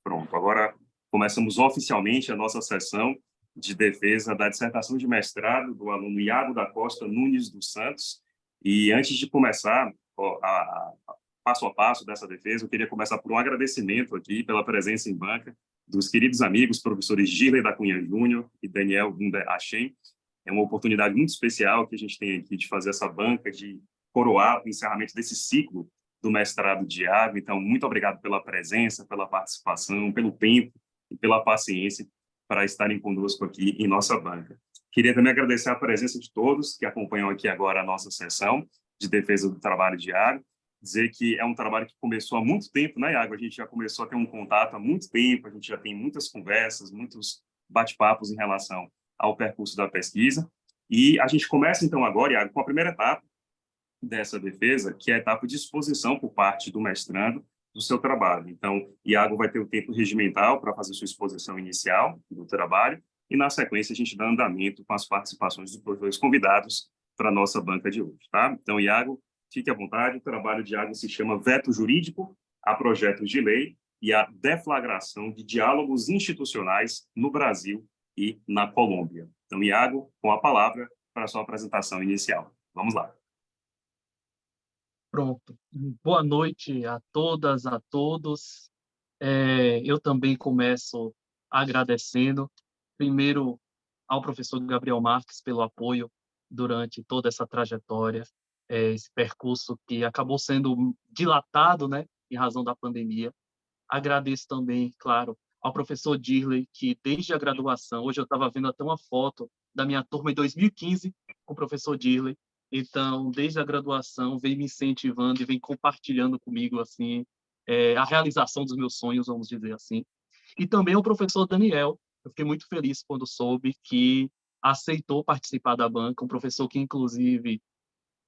Pronto, agora começamos oficialmente a nossa sessão de defesa da dissertação de mestrado do aluno Iago da Costa Nunes dos Santos. E antes de começar passo a passo dessa defesa, eu queria começar por um agradecimento aqui pela presença em banca dos queridos amigos, professores Girley da Cunha Júnior e Daniel Gunda Achem. É uma oportunidade muito especial que a gente tem aqui de fazer essa banca, de coroar o encerramento desse ciclo do mestrado de Iago. Então, muito obrigado pela presença, pela participação, pelo tempo e pela paciência para estarem conosco aqui em nossa banca. Queria também agradecer a presença de todos que acompanham aqui agora a nossa sessão de defesa do trabalho de Iago. Dizer que é um trabalho que começou há muito tempo, né, Iago? A gente já começou a ter um contato há muito tempo, a gente já tem muitas conversas, muitos bate-papos em relação ao percurso da pesquisa. E a gente começa, então, agora, Iago, com a primeira etapa dessa defesa, que é a etapa de exposição por parte do mestrando do seu trabalho. Então, Iago vai ter o tempo regimental para fazer sua exposição inicial do trabalho e, na sequência, a gente dá andamento com as participações dos professores convidados para a nossa banca de hoje, tá? Então, Iago, fique à vontade. O trabalho de Iago se chama Veto Jurídico a Projetos de Lei e a Deflagração de Diálogos Institucionais no Brasil e na Colômbia. Então, Iago, com a palavra para a sua apresentação inicial. Vamos lá. Pronto. Boa noite a todas, a todos. Eu também começo agradecendo, primeiro, ao professor Gabriel Marques pelo apoio durante toda essa trajetória, esse percurso que acabou sendo dilatado, né, em razão da pandemia. Agradeço também, claro, ao professor Girley, que desde a graduação, hoje eu estava vendo até uma foto da minha turma em 2015 com o professor Girley. Então, desde a graduação, vem me incentivando e vem compartilhando comigo assim a realização dos meus sonhos, vamos dizer assim. E também o professor Daniel. Eu fiquei muito feliz quando soube que aceitou participar da banca, um professor que, inclusive,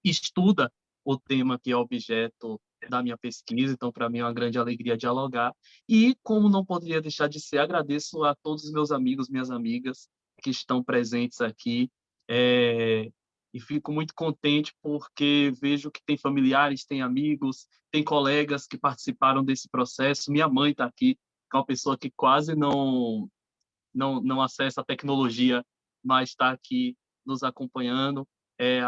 estuda o tema que é objeto da minha pesquisa, então, para mim, é uma grande alegria dialogar. E, como não poderia deixar de ser, agradeço a todos os meus amigos, minhas amigas, que estão presentes aqui, e fico muito contente porque vejo que tem familiares, tem amigos, tem colegas que participaram desse processo. Minha mãe está aqui, que é uma pessoa que quase não acessa a tecnologia, mas está aqui nos acompanhando.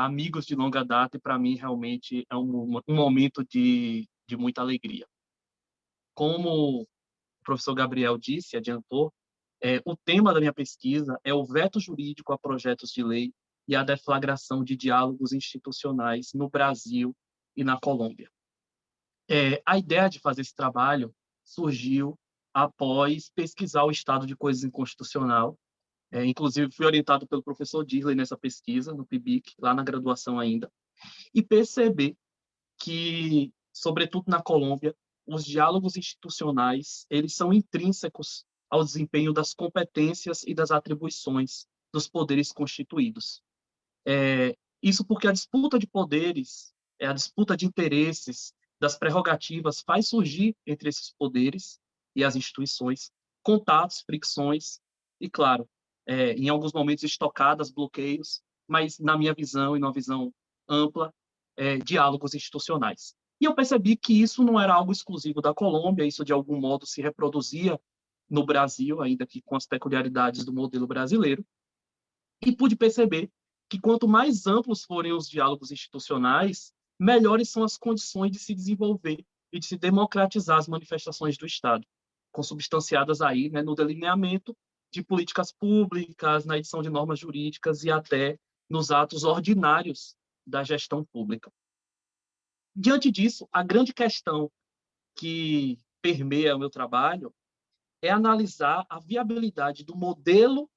Amigos de longa data, e para mim realmente é um momento de muita alegria. Como o professor Gabriel disse, adiantou, o tema da minha pesquisa é o veto jurídico a projetos de lei e a deflagração de diálogos institucionais no Brasil e na Colômbia. A ideia de fazer esse trabalho surgiu após pesquisar o estado de coisas inconstitucional. Inclusive, fui orientado pelo professor Dirley nessa pesquisa, no PIBIC, lá na graduação ainda, e perceber que, sobretudo na Colômbia, os diálogos institucionais eles são intrínsecos ao desempenho das competências e das atribuições dos poderes constituídos. Isso porque a disputa de poderes, a disputa de interesses, das prerrogativas, faz surgir entre esses poderes e as instituições contatos, fricções e, claro, em alguns momentos estocadas, bloqueios, mas, na minha visão e numa visão ampla, diálogos institucionais. E eu percebi que isso não era algo exclusivo da Colômbia, isso, de algum modo, se reproduzia no Brasil, ainda que com as peculiaridades do modelo brasileiro, e pude perceber que, quanto mais amplos forem os diálogos institucionais, melhores são as condições de se desenvolver e de se democratizar as manifestações do Estado, consubstanciadas aí, né, no delineamento de políticas públicas, na edição de normas jurídicas e até nos atos ordinários da gestão pública. Diante disso, a grande questão que permeia o meu trabalho é analisar a viabilidade do modelo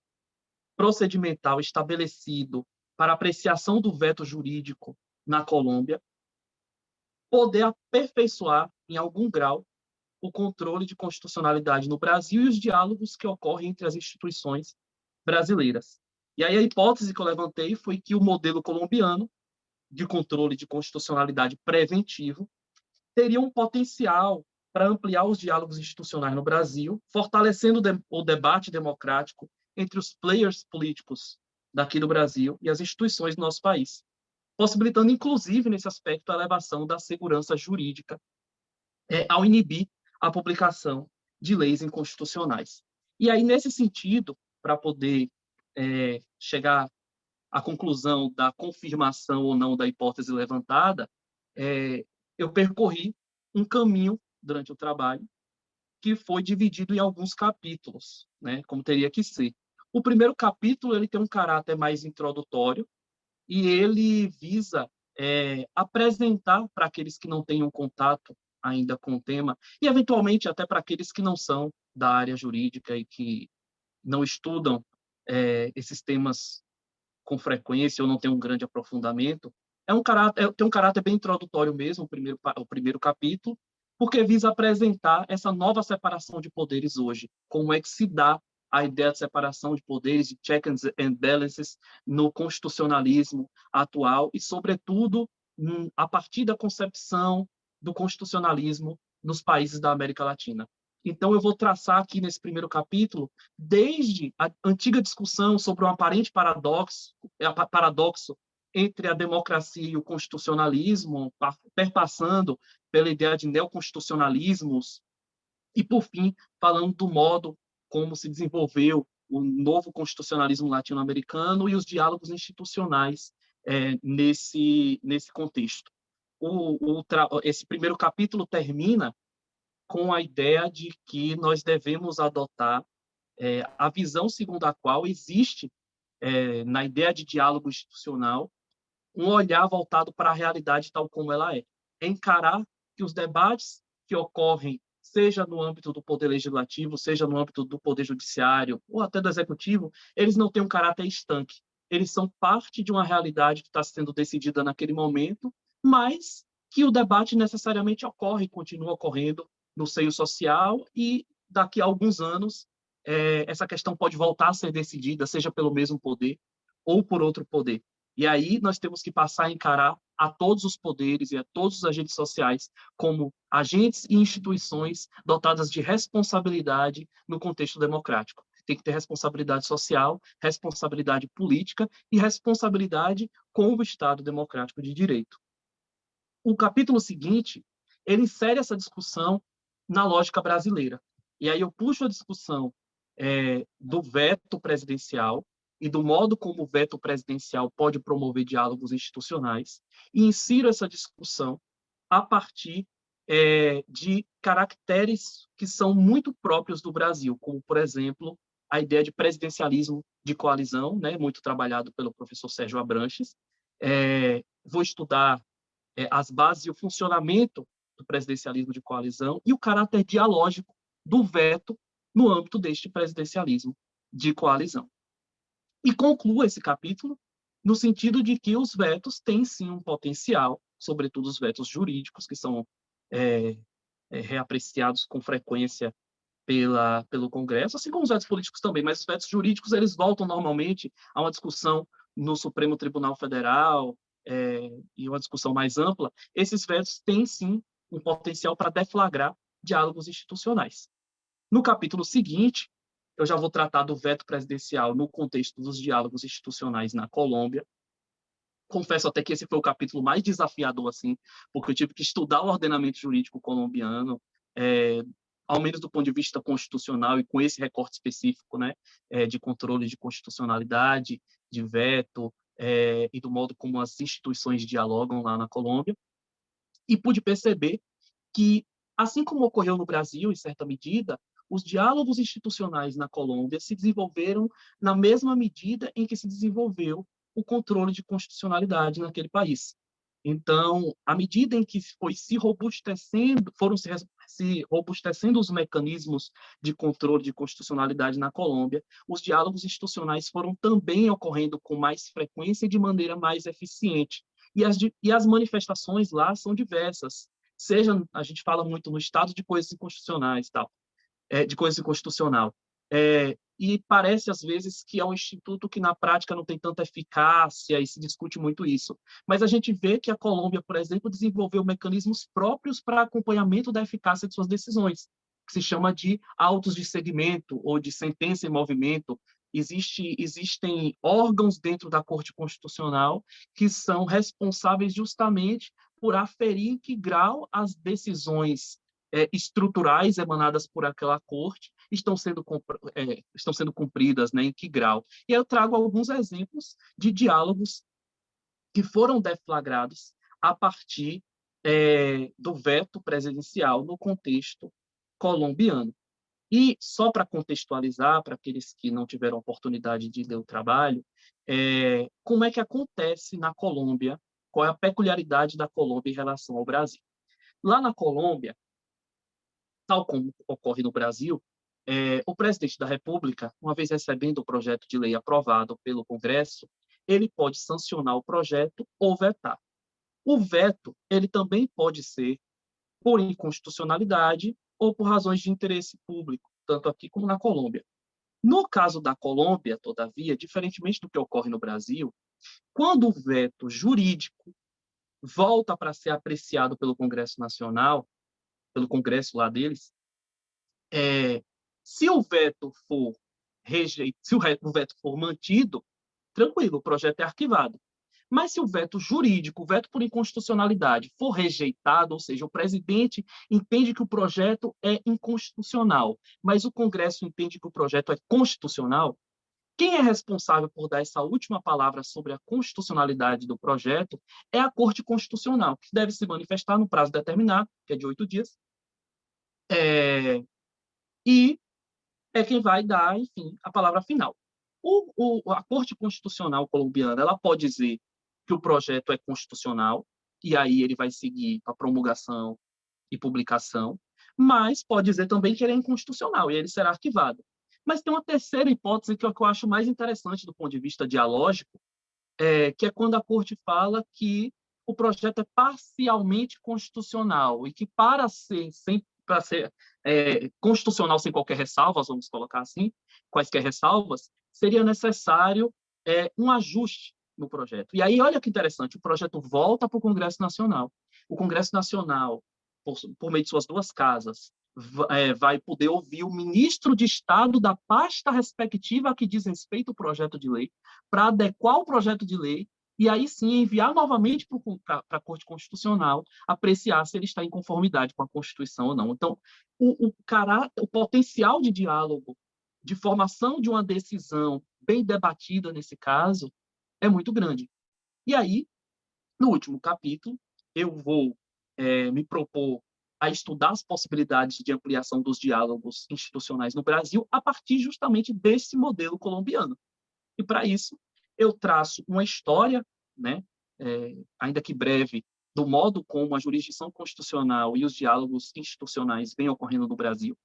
procedimental estabelecido para apreciação do veto jurídico na Colômbia, poder aperfeiçoar, em algum grau, o controle de constitucionalidade no Brasil e os diálogos que ocorrem entre as instituições brasileiras. E aí a hipótese que eu levantei foi que o modelo colombiano de controle de constitucionalidade preventivo teria um potencial para ampliar os diálogos institucionais no Brasil, fortalecendo o debate democrático entre os players políticos daqui do Brasil e as instituições do nosso país, possibilitando, inclusive, nesse aspecto, a elevação da segurança jurídica ao inibir a publicação de leis inconstitucionais. E aí, nesse sentido, para poder chegar à conclusão da confirmação ou não da hipótese levantada, eu percorri um caminho durante o trabalho que foi dividido em alguns capítulos, né, como teria que ser. O primeiro capítulo ele tem um caráter mais introdutório e ele visa apresentar para aqueles que não tenham contato ainda com o tema e, eventualmente, até para aqueles que não são da área jurídica e que não estudam esses temas com frequência ou não têm um grande aprofundamento, tem um caráter bem introdutório mesmo, o primeiro capítulo, porque visa apresentar essa nova separação de poderes hoje, como é que se dá a ideia de separação de poderes, de checks and balances no constitucionalismo atual e, sobretudo, a partir da concepção do constitucionalismo nos países da América Latina. Então, eu vou traçar aqui nesse primeiro capítulo, desde a antiga discussão sobre um aparente paradoxo entre a democracia e o constitucionalismo, perpassando pela ideia de neoconstitucionalismos, e, por fim, falando do modo como se desenvolveu o novo constitucionalismo latino-americano e os diálogos institucionais nesse contexto. Esse primeiro capítulo termina com a ideia de que nós devemos adotar a visão segundo a qual existe, na ideia de diálogo institucional, um olhar voltado para a realidade tal como ela é. Encarar que os debates que ocorrem, seja no âmbito do poder legislativo, seja no âmbito do poder judiciário ou até do executivo, eles não têm um caráter estanque. Eles são parte de uma realidade que está sendo decidida naquele momento, mas que o debate necessariamente ocorre e continua ocorrendo no seio social e daqui a alguns anos essa questão pode voltar a ser decidida, seja pelo mesmo poder ou por outro poder. E aí nós temos que passar a encarar a todos os poderes e a todos os agentes sociais como agentes e instituições dotadas de responsabilidade no contexto democrático. Tem que ter responsabilidade social, responsabilidade política e responsabilidade com o Estado democrático de direito. O capítulo seguinte, ele insere essa discussão na lógica brasileira. E aí eu puxo a discussão do veto presidencial e do modo como o veto presidencial pode promover diálogos institucionais e insiro essa discussão a partir de caracteres que são muito próprios do Brasil, como, por exemplo, a ideia de presidencialismo de coalizão, né, muito trabalhado pelo professor Sérgio Abranches. Vou estudar as bases e o funcionamento do presidencialismo de coalizão e o caráter dialógico do veto no âmbito deste presidencialismo de coalizão. E concluo esse capítulo no sentido de que os vetos têm, sim, um potencial, sobretudo os vetos jurídicos, que são reapreciados com frequência pelo Congresso, assim como os vetos políticos também, mas os vetos jurídicos eles voltam normalmente a uma discussão no Supremo Tribunal Federal e uma discussão mais ampla. Esses vetos têm, sim, um potencial para deflagrar diálogos institucionais. No capítulo seguinte, eu já vou tratar do veto presidencial no contexto dos diálogos institucionais na Colômbia. Confesso até que esse foi o capítulo mais desafiador, assim, porque eu tive que estudar o ordenamento jurídico colombiano, ao menos do ponto de vista constitucional e com esse recorte específico, né, de controle de constitucionalidade, de veto, e do modo como as instituições dialogam lá na Colômbia. E pude perceber que, assim como ocorreu no Brasil, em certa medida, os diálogos institucionais na Colômbia se desenvolveram na mesma medida em que se desenvolveu o controle de constitucionalidade naquele país. Então, à medida em que foram se robustecendo os mecanismos de controle de constitucionalidade na Colômbia, os diálogos institucionais foram também ocorrendo com mais frequência e de maneira mais eficiente. E as manifestações lá são diversas. Seja, a gente fala muito no estado de coisas inconstitucionais, tal, de coisa inconstitucional. E parece, às vezes, que é um instituto que, na prática, não tem tanta eficácia e se discute muito isso. Mas a gente vê que a Colômbia, por exemplo, desenvolveu mecanismos próprios para acompanhamento da eficácia de suas decisões, que se chama de autos de segmento ou de sentença em movimento. Existem órgãos dentro da Corte Constitucional que são responsáveis justamente por aferir em que grau as decisões estruturais emanadas por aquela corte estão sendo cumpridas, né, em que grau. E eu trago alguns exemplos de diálogos que foram deflagrados a partir do veto presidencial no contexto colombiano. E só para contextualizar, para aqueles que não tiveram oportunidade de ler o trabalho, como é que acontece na Colômbia, qual é a peculiaridade da Colômbia em relação ao Brasil. Lá na Colômbia, tal como ocorre no Brasil, o presidente da República, uma vez recebendo o projeto de lei aprovado pelo Congresso, ele pode sancionar o projeto ou vetar. O veto, ele também pode ser por inconstitucionalidade ou por razões de interesse público, tanto aqui como na Colômbia. No caso da Colômbia, todavia, diferentemente do que ocorre no Brasil, quando o veto jurídico volta para ser apreciado pelo Congresso Nacional, pelo Congresso lá deles, se o veto for se o veto for mantido, tranquilo, o projeto é arquivado. Mas se o veto jurídico, o veto por inconstitucionalidade, for rejeitado, ou seja, o presidente entende que o projeto é inconstitucional, mas o Congresso entende que o projeto é constitucional, quem é responsável por dar essa última palavra sobre a constitucionalidade do projeto é a Corte Constitucional, que deve se manifestar no prazo determinado, que é de 8 dias, e é quem vai dar, enfim, a palavra final. A Corte Constitucional colombiana, ela pode dizer que o projeto é constitucional, e aí ele vai seguir a promulgação e publicação, mas pode dizer também que ele é inconstitucional, e ele será arquivado. Mas tem uma terceira hipótese que eu acho mais interessante do ponto de vista dialógico, que é quando a Corte fala que o projeto é parcialmente constitucional, e que para ser constitucional sem qualquer ressalva, vamos colocar assim, quaisquer ressalvas, seria necessário um ajuste no projeto. E aí, olha que interessante, o projeto volta para o Congresso Nacional. O Congresso Nacional, por meio de suas duas casas, vai poder ouvir o ministro de Estado da pasta respectiva a que diz respeito ao projeto de lei, para adequar o projeto de lei e aí sim enviar novamente para a Corte Constitucional apreciar se ele está em conformidade com a Constituição ou não. Então, o potencial de diálogo, de formação de uma decisão bem debatida nesse caso, é muito grande. E aí, no último capítulo, eu vou me propor a estudar as possibilidades de ampliação dos diálogos institucionais no Brasil a partir justamente desse modelo colombiano. E, para isso, eu traço uma história, né, ainda que breve, do modo como a jurisdição constitucional e os diálogos institucionais vêm ocorrendo no Brasil.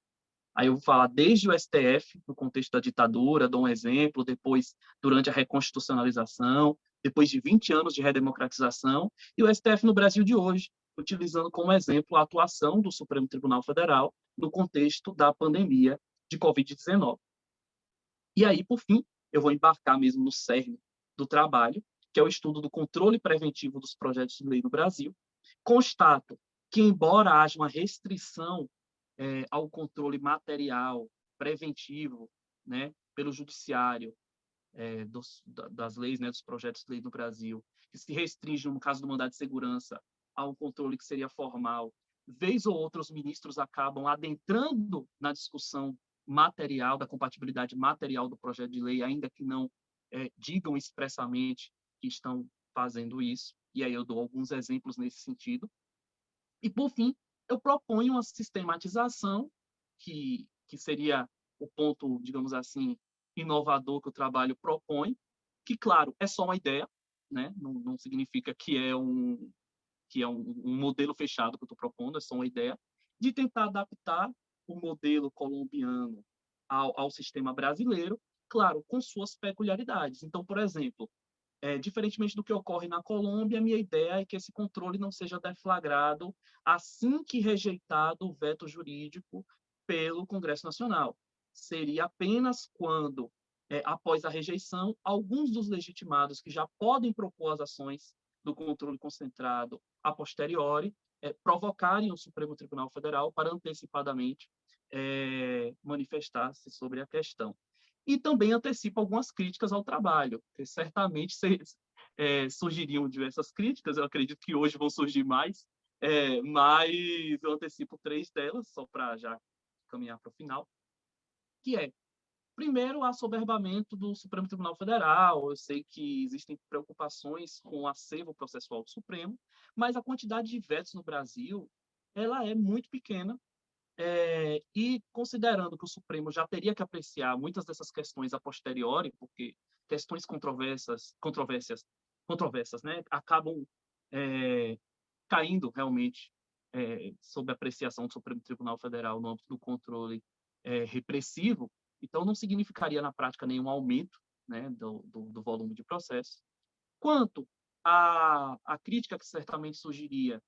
Aí eu vou falar desde o STF, no contexto da ditadura, dou um exemplo, depois durante a reconstitucionalização, depois de 20 anos de redemocratização, e o STF no Brasil de hoje, utilizando como exemplo a atuação do Supremo Tribunal Federal no contexto da pandemia de Covid-19. E aí, por fim, eu vou embarcar mesmo no cerne do trabalho, que é o estudo do controle preventivo dos projetos de lei no Brasil. Constato que, embora haja uma restrição ao controle material preventivo, né, pelo judiciário das leis, né, dos projetos de lei no Brasil, que se restringe, no caso do mandado de segurança, a um controle que seria formal, vez ou outra os ministros acabam adentrando na discussão material, da compatibilidade material do projeto de lei, ainda que não digam expressamente que estão fazendo isso, e aí eu dou alguns exemplos nesse sentido. E, por fim, eu proponho uma sistematização, que seria o ponto, digamos assim, inovador que o trabalho propõe, que, claro, é só uma ideia, né? Não significa que é um modelo fechado que eu estou propondo, é só uma ideia, de tentar adaptar o modelo colombiano ao sistema brasileiro, claro, com suas peculiaridades. Então, por exemplo, diferentemente do que ocorre na Colômbia, a minha ideia é que esse controle não seja deflagrado assim que rejeitado o veto jurídico pelo Congresso Nacional. Seria apenas quando, após a rejeição, alguns dos legitimados que já podem propor as ações do controle concentrado a posteriori, provocarem o Supremo Tribunal Federal para antecipadamente manifestar-se sobre a questão. E também antecipa algumas críticas ao trabalho, que certamente surgiriam diversas críticas, eu acredito que hoje vão surgir mais, mas eu antecipo 3 delas, só para já caminhar para o final, que é, primeiro, o assoberbamento do Supremo Tribunal Federal. Eu sei que existem preocupações com o acervo processual do Supremo, mas a quantidade de vetos no Brasil ela é muito pequena, e considerando que o Supremo já teria que apreciar muitas dessas questões a posteriori, porque questões controversas, né, acabam caindo realmente sob a apreciação do Supremo Tribunal Federal no âmbito do controle repressivo, então não significaria na prática nenhum aumento, né, do volume de processo. Quanto à crítica que certamente surgiria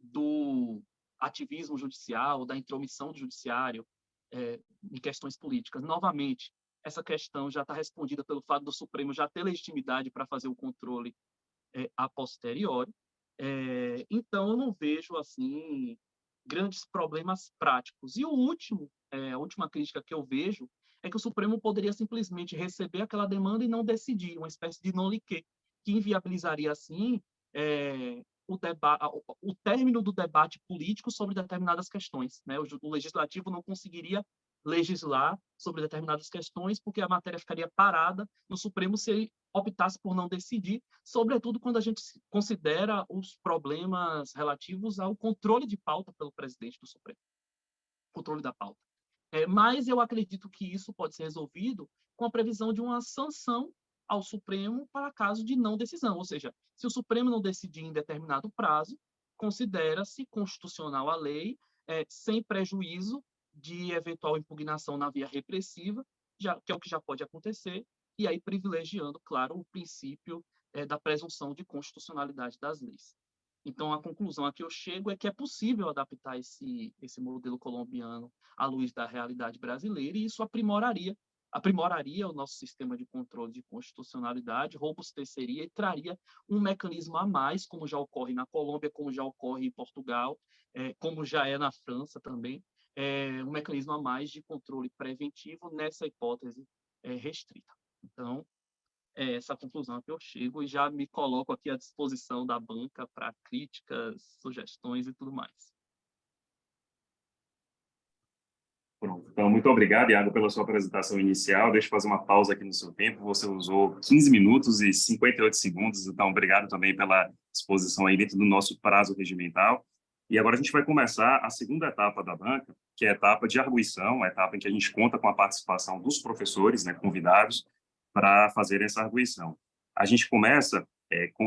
do ativismo judicial, da intromissão do judiciário em questões políticas, novamente, essa questão já está respondida pelo fato do Supremo já ter legitimidade para fazer o controle a posteriori. Então, eu não vejo assim grandes problemas práticos. E a última crítica que eu vejo é que o Supremo poderia simplesmente receber aquela demanda e não decidir, uma espécie de non-liquet, que inviabilizaria, assim, o término do debate político sobre determinadas questões, né? O legislativo não conseguiria legislar sobre determinadas questões porque a matéria ficaria parada no Supremo se ele optasse por não decidir, sobretudo quando a gente considera os problemas relativos ao controle de pauta pelo presidente do Supremo, controle da pauta. Mas eu acredito que isso pode ser resolvido com a previsão de uma sanção ao Supremo para caso de não decisão, ou seja, se o Supremo não decidir em determinado prazo, considera-se constitucional a lei, sem prejuízo de eventual impugnação na via repressiva, que é o que já pode acontecer, e aí privilegiando, claro, o princípio da presunção de constitucionalidade das leis. Então, a conclusão a que eu chego é que é possível adaptar esse modelo colombiano à luz da realidade brasileira, e isso aprimoraria o nosso sistema de controle de constitucionalidade, robusteceria e traria um mecanismo a mais, como já ocorre na Colômbia, como já ocorre em Portugal, como já é na França também, um mecanismo a mais de controle preventivo nessa hipótese restrita. Então, é essa conclusão que eu chego e já me coloco aqui à disposição da banca para críticas, sugestões e tudo mais. Pronto. Então, muito obrigado, Iago, pela sua apresentação inicial. Deixa eu fazer uma pausa aqui no seu tempo. Você usou 15 minutos e 58 segundos, então obrigado também pela exposição aí dentro do nosso prazo regimental. E agora a gente vai começar a segunda etapa da banca, que é a etapa de arguição, a etapa em que a gente conta com a participação dos professores, né, convidados, para fazer essa arguição. A gente começa,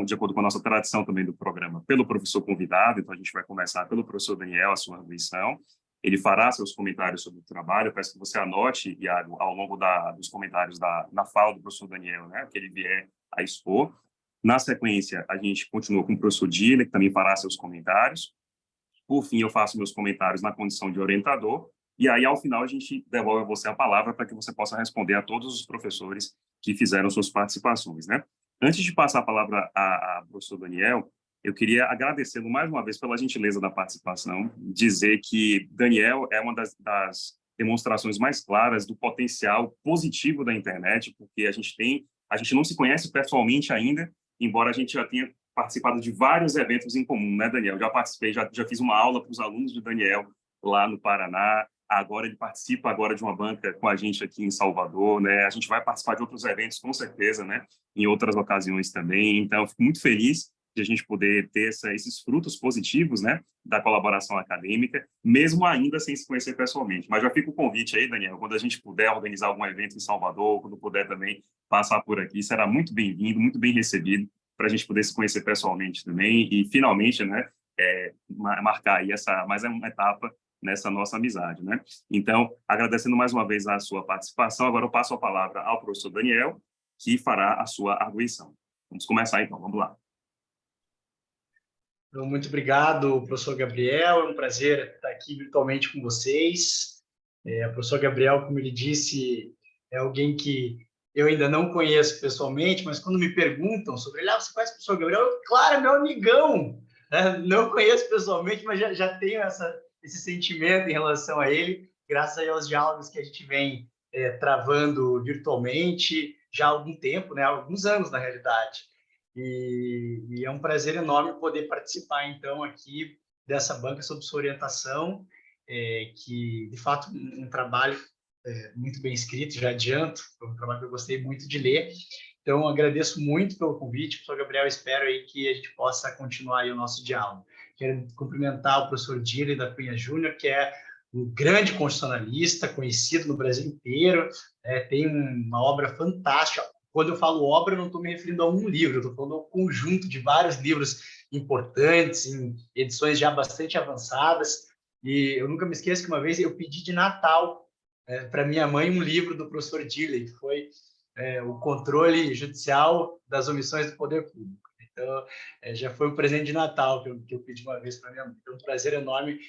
de acordo com a nossa tradição também do programa, pelo professor convidado, então a gente vai começar pelo professor Daniel, a sua arguição. Ele fará seus comentários sobre o trabalho. Eu peço que você anote, Iago, ao longo dos comentários na fala do professor Daniel, né, que ele vier a expor. Na sequência, a gente continua com o professor Dila, que também fará seus comentários. Por fim, eu faço meus comentários na condição de orientador. E aí, ao final, a gente devolve a você a palavra para que você possa responder a todos os professores que fizeram suas participações, né? Antes de passar a palavra ao professor Daniel, eu queria agradecê-lo mais uma vez pela gentileza da participação, dizer que Daniel é uma das demonstrações mais claras do potencial positivo da internet, porque a gente não se conhece pessoalmente ainda, embora a gente já tenha participado de vários eventos em comum, né, Daniel? Já participei, já fiz uma aula para os alunos de Daniel lá no Paraná. Agora ele participa agora de uma banca com a gente aqui em Salvador, né? A gente vai participar de outros eventos, com certeza, né? Em outras ocasiões também. Então, eu fico muito feliz de a gente poder ter esses frutos positivos, né, da colaboração acadêmica, mesmo ainda sem se conhecer pessoalmente. Mas já fica o convite aí, Daniel, quando a gente puder organizar algum evento em Salvador, quando puder também passar por aqui, será muito bem-vindo, muito bem recebido, para a gente poder se conhecer pessoalmente também e, finalmente, né, marcar aí mais uma etapa nessa nossa amizade, né? Então, agradecendo mais uma vez a sua participação, agora eu passo a palavra ao professor Daniel, que fará a sua arguição. Vamos começar, então, vamos lá. Muito obrigado, professor Gabriel. É um prazer estar aqui virtualmente com vocês. O professor Gabriel, como ele disse, é alguém que eu ainda não conheço pessoalmente, mas quando me perguntam sobre ele, você conhece o professor Gabriel? Claro, é meu amigão. Não conheço pessoalmente, mas já tenho esse sentimento em relação a ele, graças aos diálogos que a gente vem travando virtualmente já há algum tempo, né? Há alguns anos, na realidade. e é um prazer enorme poder participar, então, aqui dessa banca sob sua orientação, que, de fato, um trabalho muito bem escrito, já adianto, foi um trabalho que eu gostei muito de ler. Então, agradeço muito pelo convite, professor Gabriel, espero aí que a gente possa continuar aí o nosso diálogo. Quero cumprimentar o professor Dirley da Cunha Júnior, que é um grande constitucionalista, conhecido no Brasil inteiro, tem uma obra fantástica. Quando eu falo obra, eu não estou me referindo a um livro, eu estou falando a um conjunto de vários livros importantes, em edições já bastante avançadas, e eu nunca me esqueço que uma vez eu pedi de Natal para minha mãe um livro do professor Dirley, que foi o controle judicial das omissões do poder público. Então, já foi um presente de Natal que eu pedi uma vez para minha mãe. Então, é um prazer enorme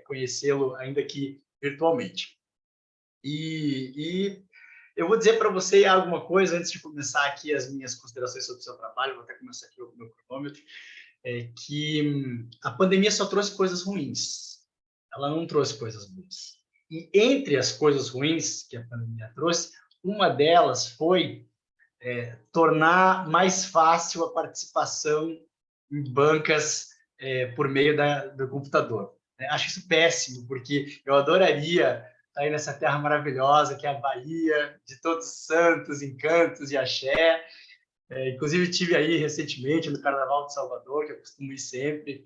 conhecê-lo, ainda que virtualmente. E eu vou dizer para você alguma coisa antes de começar aqui as minhas considerações sobre o seu trabalho, vou até começar aqui o meu cronômetro, que a pandemia só trouxe coisas ruins, ela não trouxe coisas boas. E entre as coisas ruins que a pandemia trouxe, uma delas foi tornar mais fácil a participação em bancas por meio do computador. Acho isso péssimo, porque eu adoraria estar aí nessa terra maravilhosa que é a Bahia, de todos os santos, encantos e axé. Inclusive, estive aí recentemente no Carnaval de Salvador, que eu costumo ir sempre.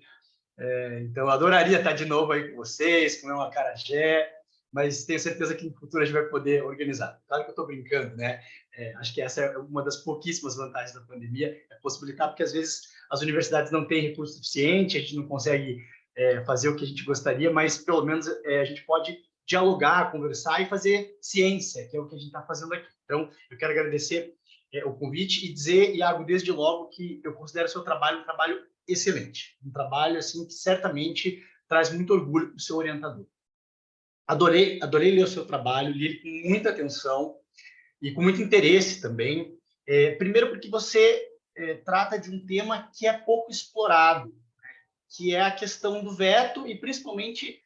Então, eu adoraria estar de novo aí com vocês, comer um acarajé, mas tenho certeza que no futuro a gente vai poder organizar. Claro que eu estou brincando, né? Acho que essa é uma das pouquíssimas vantagens da pandemia, é possibilitar, porque às vezes as universidades não têm recurso suficiente, a gente não consegue fazer o que a gente gostaria, mas pelo menos a gente pode dialogar, conversar e fazer ciência, que é o que a gente está fazendo aqui. Então, eu quero agradecer o convite e dizer, Iago, desde logo, que eu considero o seu trabalho um trabalho excelente, um trabalho assim que certamente traz muito orgulho para o seu orientador. Adorei ler o seu trabalho, li ele com muita atenção e com muito interesse também. Primeiro porque você trata de um tema que é pouco explorado, que é a questão do veto e principalmente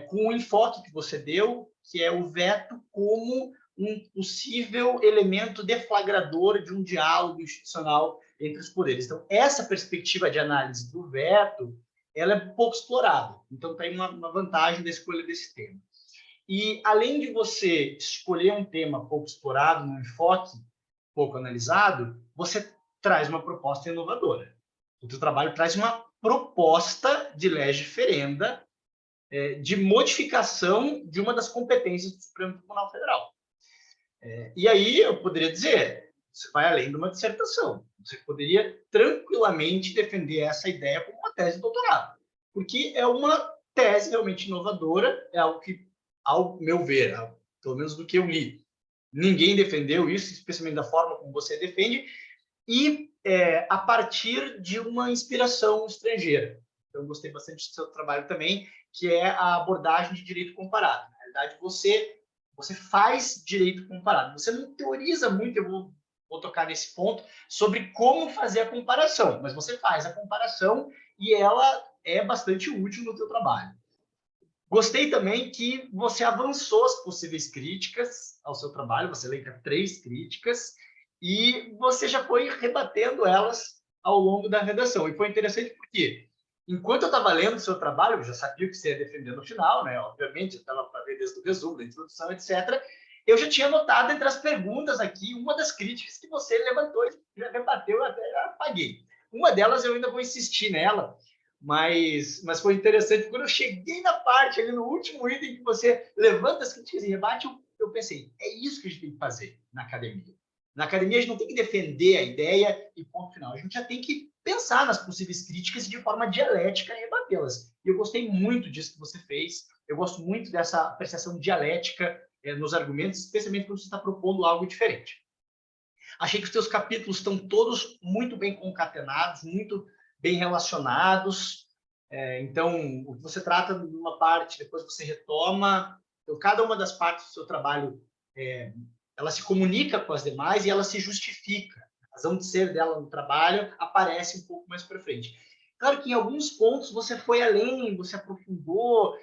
com o enfoque que você deu, que é o veto como um possível elemento deflagrador de um diálogo institucional entre os poderes. Então, essa perspectiva de análise do veto, ela é pouco explorada. Então, tem uma vantagem da escolha desse tema. E, além de você escolher um tema pouco explorado, num enfoque pouco analisado, você traz uma proposta inovadora. O teu trabalho traz uma proposta de lege ferenda de modificação de uma das competências do Supremo Tribunal Federal. E aí eu poderia dizer, você vai além de uma dissertação. Você poderia tranquilamente defender essa ideia como uma tese de doutorado, porque é uma tese realmente inovadora, é algo que, ao meu ver, pelo menos do que eu li, ninguém defendeu isso, especialmente da forma como você defende, e a partir de uma inspiração estrangeira. Então, eu gostei bastante do seu trabalho também, que é a abordagem de direito comparado. Na realidade, você faz direito comparado. Você não teoriza muito, eu vou tocar nesse ponto, sobre como fazer a comparação, mas você faz a comparação e ela é bastante útil no seu trabalho. Gostei também que você avançou as possíveis críticas ao seu trabalho, você elenca 3 críticas, e você já foi rebatendo elas ao longo da redação. E foi interessante porque, enquanto eu estava lendo o seu trabalho, eu já sabia o que você ia defender no final, né? Obviamente, eu estava para ver desde o resumo, da introdução, etc. Eu já tinha notado entre as perguntas aqui uma das críticas que você levantou e já rebateu, eu até apaguei. Uma delas eu ainda vou insistir nela, mas foi interessante. Quando eu cheguei na parte, ali no último item, que você levanta as críticas e rebate, eu pensei, é isso que a gente tem que fazer na academia. Na academia, a gente não tem que defender a ideia e ponto final. A gente já tem que pensar nas possíveis críticas e, de forma dialética, rebatê-las. E eu gostei muito disso que você fez. Eu gosto muito dessa apreciação dialética nos argumentos, especialmente quando você está propondo algo diferente. Achei que os teus capítulos estão todos muito bem concatenados, muito bem relacionados. Então, o que você trata numa parte, depois você retoma. Então, cada uma das partes do seu trabalho ela se comunica com as demais e ela se justifica. A razão de ser dela no trabalho aparece um pouco mais para frente. Claro que em alguns pontos você foi além, você aprofundou,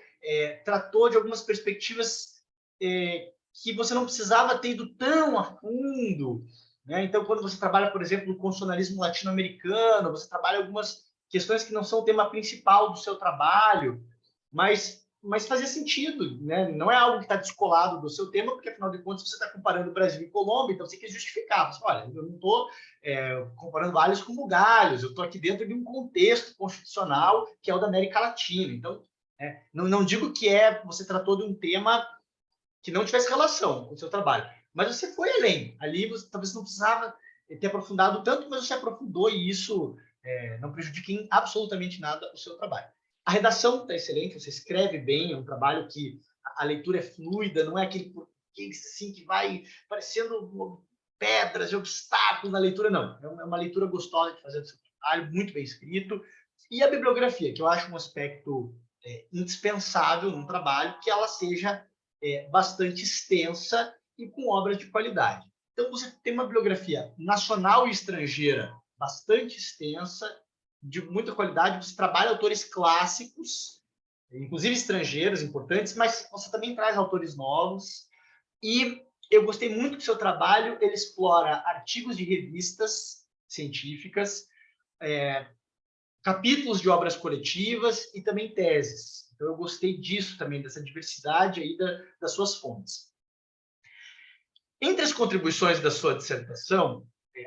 tratou de algumas perspectivas que você não precisava ter ido tão a fundo. né? Então, quando você trabalha, por exemplo, o constitucionalismo latino-americano, você trabalha algumas questões que não são o tema principal do seu trabalho, mas fazia sentido, né? Não é algo que está descolado do seu tema, porque, afinal de contas, você está comparando Brasil e Colômbia, então você quer justificar. Você, olha, eu não estou comparando alhos com bugalhos, eu estou aqui dentro de um contexto constitucional que é o da América Latina. Então, não digo que você tratou de um tema que não tivesse relação com o seu trabalho, mas você foi além. Ali você talvez não precisava ter aprofundado tanto, mas você aprofundou e isso não prejudica em absolutamente nada o seu trabalho. A redação está excelente, você escreve bem, é um trabalho que a leitura é fluida, não é aquele português assim, que vai parecendo pedras e obstáculos na leitura, não. É uma leitura gostosa de fazer o seu trabalho, muito bem escrito. E a bibliografia, que eu acho um aspecto indispensável num trabalho, que ela seja bastante extensa e com obras de qualidade. Então, você tem uma bibliografia nacional e estrangeira bastante extensa, de muita qualidade, você trabalha autores clássicos, inclusive estrangeiros importantes, mas você também traz autores novos, e eu gostei muito do seu trabalho, ele explora artigos de revistas científicas, capítulos de obras coletivas e também teses. Então, eu gostei disso também, dessa diversidade aí das suas fontes. Entre as contribuições da sua dissertação,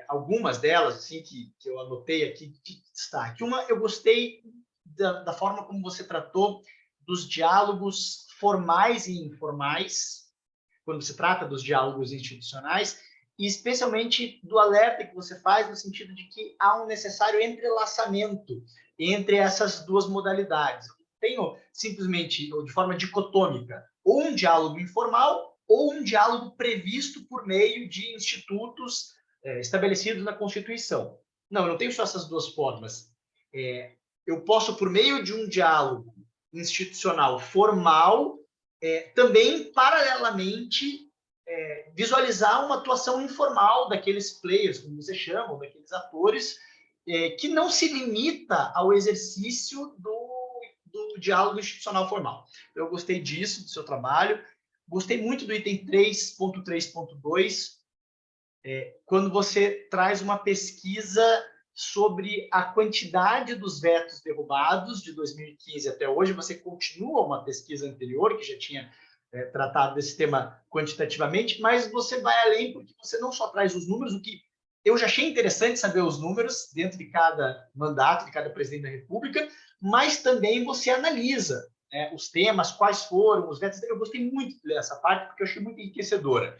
algumas delas assim, que eu anotei aqui de destaque. Uma, eu gostei da forma como você tratou dos diálogos formais e informais, quando se trata dos diálogos institucionais, e especialmente do alerta que você faz no sentido de que há um necessário entrelaçamento entre essas duas modalidades. Eu tenho simplesmente, de forma dicotômica, ou um diálogo informal ou um diálogo previsto por meio de institutos estabelecidos na Constituição. Não, eu não tenho só essas duas formas. Eu posso, por meio de um diálogo institucional formal, também, paralelamente, visualizar uma atuação informal daqueles players, como você chama, ou daqueles atores, que não se limita ao exercício do diálogo institucional formal. Eu gostei disso, do seu trabalho. Gostei muito do item 3.3.2, quando você traz uma pesquisa sobre a quantidade dos vetos derrubados de 2015 até hoje. Você continua uma pesquisa anterior, que já tinha tratado desse tema quantitativamente, mas você vai além, porque você não só traz os números, o que eu já achei interessante saber os números dentro de cada mandato, de cada presidente da República, mas também você analisa os temas, quais foram os vetos. Eu gostei muito dessa parte, porque eu achei muito enriquecedora.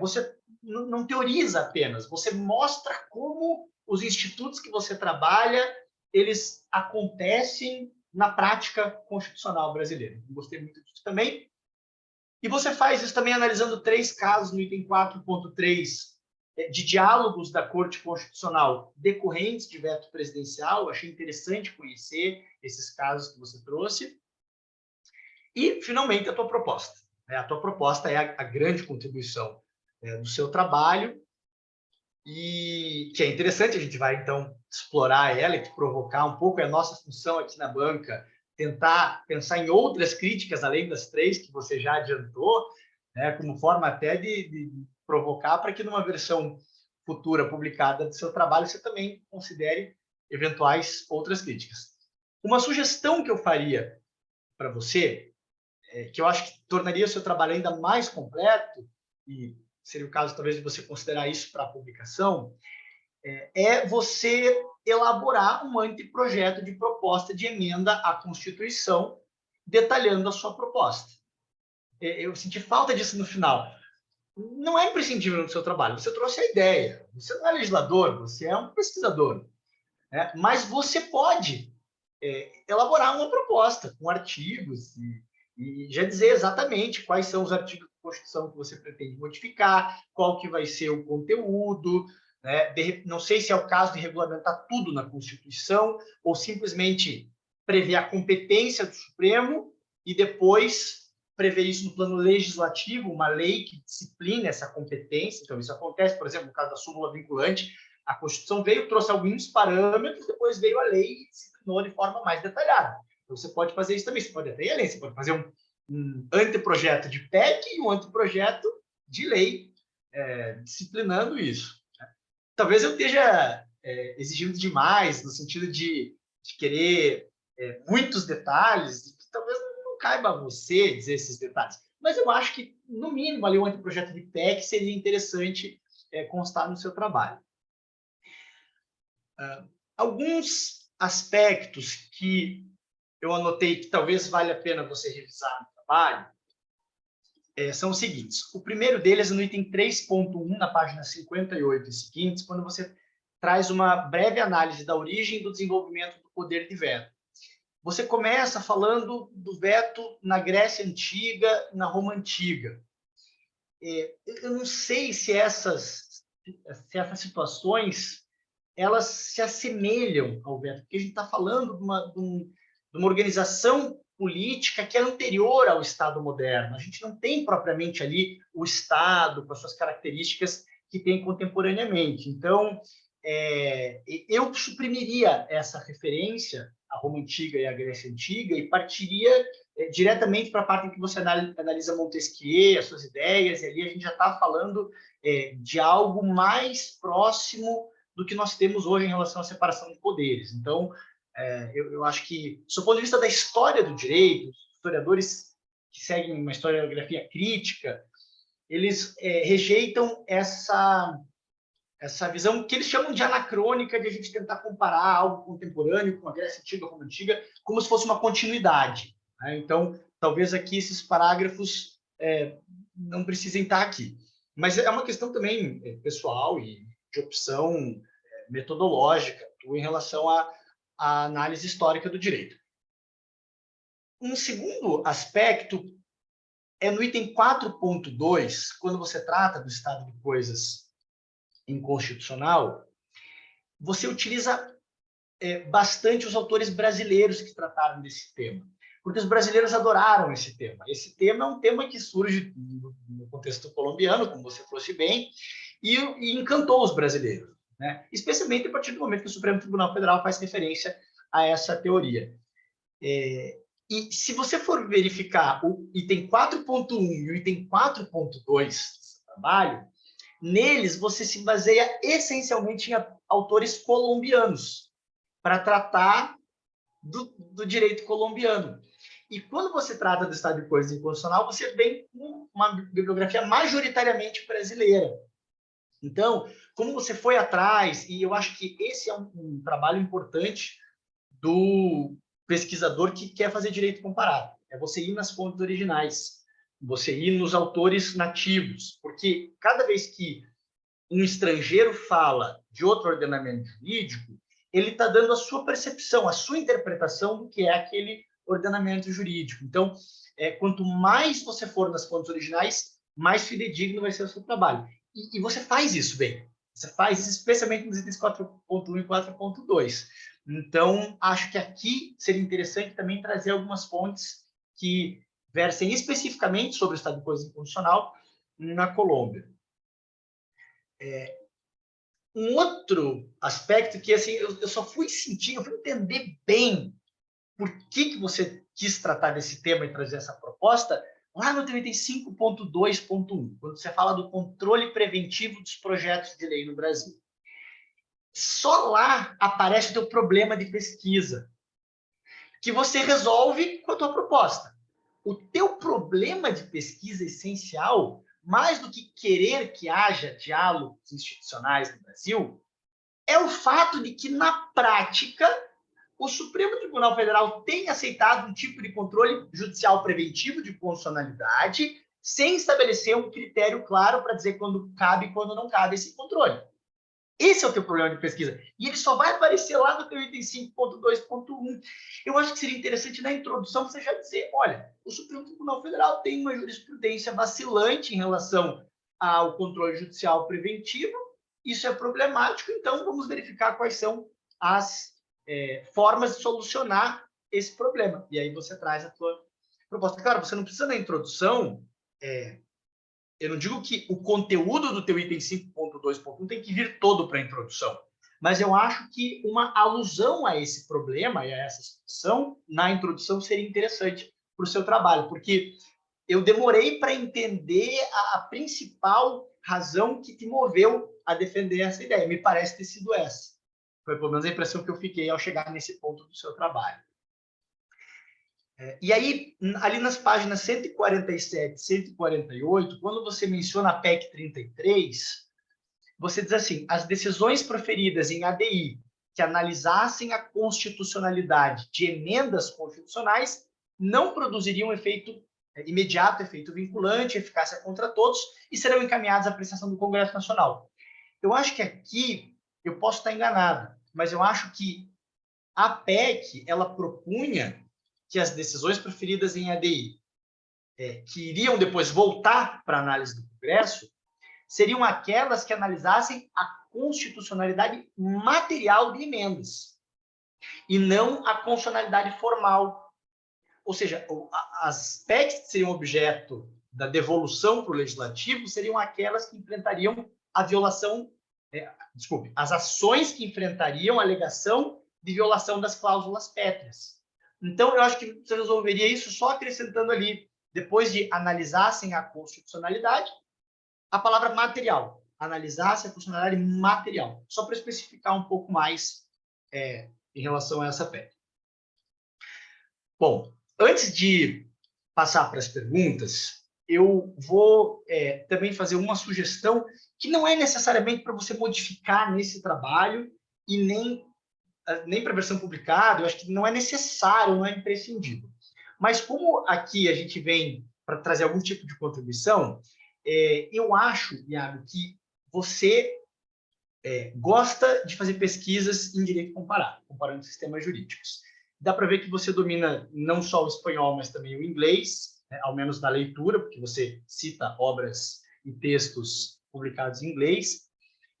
Você não teoriza apenas, você mostra como os institutos que você trabalha, eles acontecem na prática constitucional brasileira. Eu gostei muito disso também. E você faz isso também analisando 3 casos no item 4.3 de diálogos da Corte Constitucional decorrentes de veto presidencial. Eu achei interessante conhecer esses casos que você trouxe. E, finalmente, a tua proposta. A tua proposta é a grande contribuição do seu trabalho, e que é interessante, a gente vai, então, explorar ela e provocar um pouco. É a nossa função aqui na banca tentar pensar em outras críticas, além das 3 que você já adiantou, como forma até de provocar para que, numa versão futura publicada do seu trabalho, você também considere eventuais outras críticas. Uma sugestão que eu faria para você, que eu acho que tornaria o seu trabalho ainda mais completo, e seria o caso, talvez, de você considerar isso para a publicação, é você elaborar um anteprojeto de proposta de emenda à Constituição, detalhando a sua proposta. Eu senti falta disso no final. Não é imprescindível no seu trabalho. Você trouxe a ideia. Você não é legislador, você é um pesquisador. Mas você pode elaborar uma proposta com artigos e já dizer exatamente quais são os artigos da Constituição que você pretende modificar, qual que vai ser o conteúdo. Não sei se é o caso de regulamentar tudo na Constituição ou simplesmente prever a competência do Supremo e depois prever isso no plano legislativo, uma lei que discipline essa competência. Então, isso acontece, por exemplo, no caso da súmula vinculante. A Constituição veio, trouxe alguns parâmetros, depois veio a lei e disciplinou de forma mais detalhada. Então, você pode fazer isso também. Você pode até ir além, você pode fazer um anteprojeto de PEC e um anteprojeto de lei disciplinando isso. talvez eu esteja exigindo demais, no sentido de querer muitos detalhes, e que talvez não caiba a você dizer esses detalhes. Mas eu acho que, no mínimo, ali um anteprojeto de PEC seria interessante constar no seu trabalho. Alguns aspectos que eu anotei que talvez valha a pena você revisar no trabalho são os seguintes. O primeiro deles é no item 3.1, na página 58 e seguintes, quando você traz uma breve análise da origem e do desenvolvimento do poder de veto. Você começa falando do veto na Grécia Antiga e na Roma Antiga. Eu não sei se essas situações elas se assemelham ao veto, porque a gente está falando de uma organização política que é anterior ao Estado moderno. A gente não tem propriamente ali o Estado com as suas características que tem contemporaneamente. Então, eu suprimiria essa referência à Roma Antiga e à Grécia Antiga e partiria diretamente para a parte em que você analisa Montesquieu, as suas ideias, e ali a gente já está falando de algo mais próximo do que nós temos hoje em relação à separação de poderes. Então, eu acho que, do ponto de vista da história do direito, os historiadores que seguem uma historiografia crítica, eles rejeitam essa visão que eles chamam de anacrônica, de a gente tentar comparar algo contemporâneo com a Grécia Antiga, a Roma Antiga, como se fosse uma continuidade. Né? Então, talvez aqui esses parágrafos não precisem estar aqui. Mas é uma questão também pessoal e de opção metodológica em relação à análise histórica do direito. Um segundo aspecto é no item 4.2, quando você trata do estado de coisas inconstitucional, você utiliza bastante os autores brasileiros que trataram desse tema, porque os brasileiros adoraram esse tema. Esse tema é um tema que surge no contexto colombiano, como você trouxe bem, e encantou os brasileiros, né? Especialmente a partir do momento que o Supremo Tribunal Federal faz referência a essa teoria. E se você for verificar o item 4.1 e o item 4.2 do trabalho, neles você se baseia essencialmente em autores colombianos para tratar do direito colombiano. E quando você trata do estado de coisas inconstitucional, você vem com uma bibliografia majoritariamente brasileira. Então, como você foi atrás, e eu acho que esse é um trabalho importante do pesquisador que quer fazer direito comparado, é você ir nas fontes originais, você ir nos autores nativos, porque cada vez que um estrangeiro fala de outro ordenamento jurídico, ele está dando a sua percepção, a sua interpretação do que é aquele ordenamento jurídico. Então, quanto mais você for nas fontes originais, mais fidedigno vai ser o seu trabalho. E você faz isso bem. Você faz isso especialmente nos itens 4.1 e 4.2. Então, acho que aqui seria interessante também trazer algumas fontes que versem especificamente sobre o estado de coisas inconstitucional na Colômbia. Um outro aspecto que assim, eu só fui sentir, eu fui entender bem por que você quis tratar desse tema e trazer essa proposta, lá no item 5.2.1, quando você fala do controle preventivo dos projetos de lei no Brasil. Só lá aparece o teu problema de pesquisa, que você resolve com a tua proposta. O teu problema de pesquisa essencial, mais do que querer que haja diálogos institucionais no Brasil, é o fato de que, na prática, o Supremo Tribunal Federal tem aceitado um tipo de controle judicial preventivo de constitucionalidade, sem estabelecer um critério claro para dizer quando cabe e quando não cabe esse controle. Esse é o teu problema de pesquisa. E ele só vai aparecer lá no teu item 5.2.1. Eu acho que seria interessante, na introdução, você já dizer, olha, o Supremo Tribunal Federal tem uma jurisprudência vacilante em relação ao controle judicial preventivo, isso é problemático, então vamos verificar quais são as formas de solucionar esse problema. E aí você traz a tua proposta. Claro, você não precisa, na introdução, eu não digo que o conteúdo do teu item 5.2.1 tem que vir todo para a introdução, mas eu acho que uma alusão a esse problema e a essa situação na introdução seria interessante para o seu trabalho, porque eu demorei para entender a principal razão que te moveu a defender essa ideia? Me parece ter sido essa. Foi pelo menos a impressão que eu fiquei ao chegar nesse ponto do seu trabalho. E aí, ali nas páginas 147 e 148, quando você menciona a PEC 33, você diz assim: as decisões proferidas em ADI que analisassem a constitucionalidade de emendas constitucionais não produziriam efeito imediato, efeito vinculante, eficácia contra todos, e serão encaminhadas à apreciação do Congresso Nacional. Eu acho que aqui, eu posso estar enganado, mas eu acho que a PEC, ela propunha que as decisões proferidas em ADI, que iriam depois voltar para análise do Congresso, seriam aquelas que analisassem a constitucionalidade material de emendas, e não a constitucionalidade formal. Ou seja, as PECs que seriam objeto da devolução para o Legislativo seriam aquelas que enfrentariam a violação, as ações que enfrentariam a alegação de violação das cláusulas pétreas. Então, eu acho que você resolveria isso só acrescentando ali, depois de analisassem a constitucionalidade, a palavra material. Analisasse a constitucionalidade material. Só para especificar um pouco mais em relação a essa PEC. Bom, antes de passar para as perguntas, eu vou também fazer uma sugestão que não é necessariamente para você modificar nesse trabalho e nem para a versão publicada, eu acho que não é necessário, não é imprescindível. Mas como aqui a gente vem para trazer algum tipo de contribuição, eu acho, Iago, que você gosta de fazer pesquisas em direito comparado, comparando sistemas jurídicos. Dá para ver que você domina não só o espanhol, mas também o inglês, ao menos na leitura, porque você cita obras e textos publicados em inglês,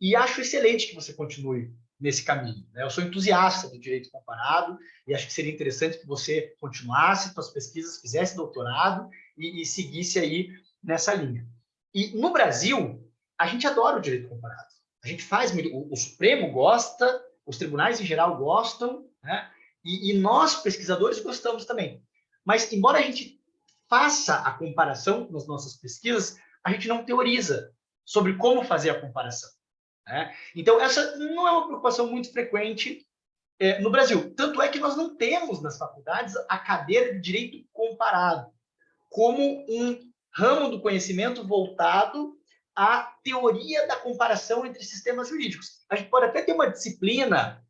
e acho excelente que você continue nesse caminho. Eu sou entusiasta do direito comparado e acho que seria interessante que você continuasse suas pesquisas, fizesse doutorado e seguisse aí nessa linha. E no Brasil, a gente adora o direito comparado. A gente faz, o Supremo gosta, os tribunais em geral gostam, né? E nós, pesquisadores, gostamos também. Mas, embora a gente faça a comparação nas nossas pesquisas, a gente não teoriza sobre como fazer a comparação. Então, essa não é uma preocupação muito frequente no Brasil. Tanto é que nós não temos nas faculdades a cadeira de direito comparado, como um ramo do conhecimento voltado à teoria da comparação entre sistemas jurídicos. A gente pode até ter uma disciplina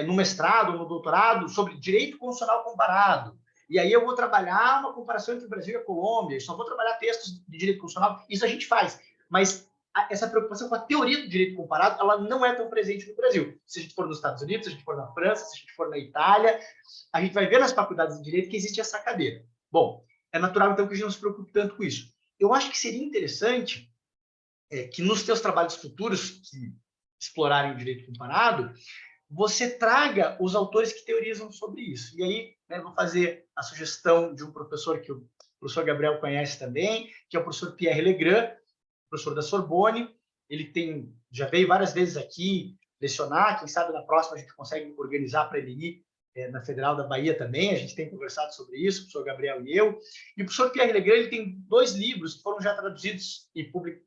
no mestrado, no doutorado, sobre direito constitucional comparado. E aí eu vou trabalhar uma comparação entre o Brasil e a Colômbia, só vou trabalhar textos de direito constitucional. Isso a gente faz. Mas essa preocupação com a teoria do direito comparado, ela não é tão presente no Brasil. Se a gente for nos Estados Unidos, se a gente for na França, se a gente for na Itália, a gente vai ver nas faculdades de direito que existe essa cadeira. Bom, é natural, então, que a gente não se preocupe tanto com isso. Eu acho que seria interessante que nos teus trabalhos futuros, que explorarem o direito comparado, você traga os autores que teorizam sobre isso. E aí, vou fazer a sugestão de um professor que o professor Gabriel conhece também, que é o professor Pierre Legrand, professor da Sorbonne. Ele já veio várias vezes aqui lecionar, quem sabe na próxima a gente consegue organizar para ele ir na Federal da Bahia também, a gente tem conversado sobre isso, o professor Gabriel e eu. E o professor Pierre Legrand, ele tem 2 livros que foram já traduzidos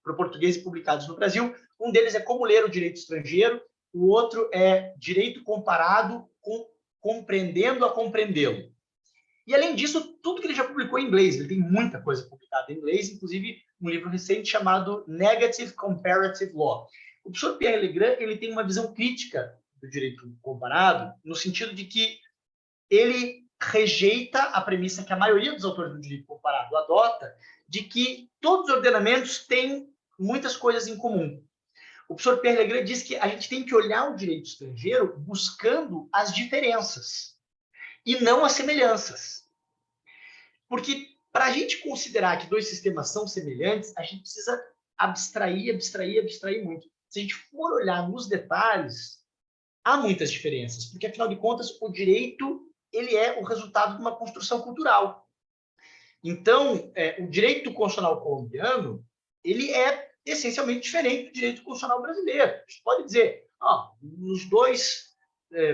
para o português e publicados no Brasil. Um deles é Como Ler o Direito Estrangeiro, o outro é Direito Comparado com Compreendendo a Compreendê-lo. E, além disso, tudo que ele já publicou em inglês, ele tem muita coisa publicada em inglês, inclusive um livro recente chamado Negative Comparative Law. O professor Pierre Legrand, ele tem uma visão crítica do direito comparado, no sentido de que ele rejeita a premissa que a maioria dos autores do direito comparado adota, de que todos os ordenamentos têm muitas coisas em comum. O professor Pierre Legrand diz que a gente tem que olhar o direito estrangeiro buscando as diferenças e não as semelhanças. Porque, para a gente considerar que 2 sistemas são semelhantes, a gente precisa abstrair muito. Se a gente for olhar nos detalhes, há muitas diferenças, porque, afinal de contas, o direito ele é o resultado de uma construção cultural. Então, o direito constitucional colombiano ele é essencialmente diferente do direito constitucional brasileiro. A gente pode dizer, nos 2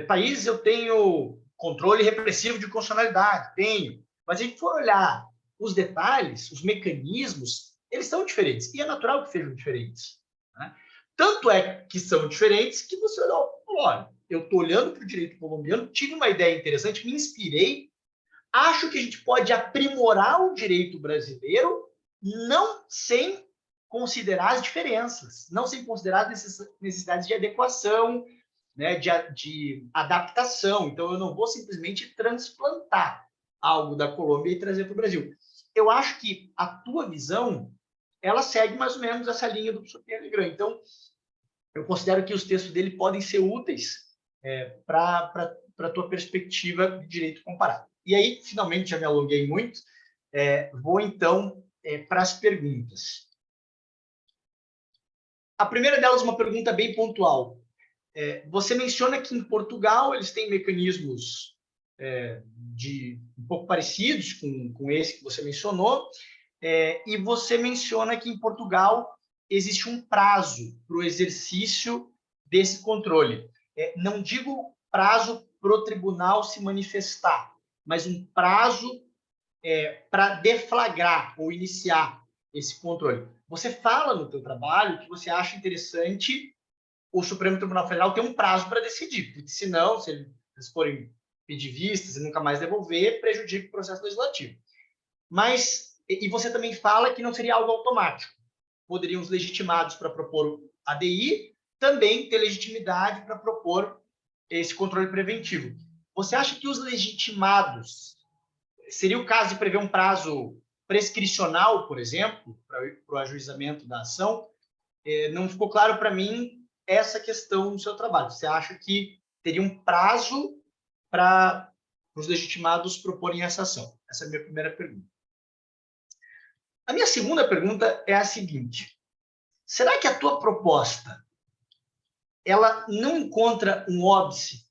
países eu tenho controle repressivo de constitucionalidade, tenho. Mas se a gente for olhar os detalhes, os mecanismos, eles são diferentes, e é natural que sejam diferentes, né? Tanto é que são diferentes que você olha, eu estou olhando para o direito colombiano, tive uma ideia interessante, me inspirei, acho que a gente pode aprimorar o direito brasileiro, não sem considerar as diferenças, não sem considerar as necessidades de adequação, né, de adaptação. Então, eu não vou simplesmente transplantar algo da Colômbia e trazer para o Brasil. Eu acho que a tua visão, ela segue mais ou menos essa linha do professor Pierre Legrand. Então, eu considero que os textos dele podem ser úteis para a tua perspectiva de direito comparado. E aí, finalmente, já me alonguei muito, vou então para as perguntas. A primeira delas, uma pergunta bem pontual. Você menciona que em Portugal eles têm mecanismos um pouco parecidos com esse que você mencionou, e você menciona que em Portugal existe um prazo para o exercício desse controle. Não digo prazo para o tribunal se manifestar, mas um prazo para deflagrar ou iniciar esse controle. Você fala no teu trabalho que você acha interessante o Supremo Tribunal Federal ter um prazo para decidir, porque senão, se eles forem pedir vistas e nunca mais devolver, prejudica o processo legislativo. E você também fala que não seria algo automático. Poderiam os legitimados para propor ADI também ter legitimidade para propor esse controle preventivo. Você acha que os legitimados, seria o caso de prever um prazo prescricional, por exemplo, para o ajuizamento da ação? Não ficou claro para mim essa questão no seu trabalho. Você acha que teria um prazo para os legitimados proporem essa ação? Essa é a minha primeira pergunta. A minha segunda pergunta é a seguinte: será que a tua proposta ela não encontra um óbice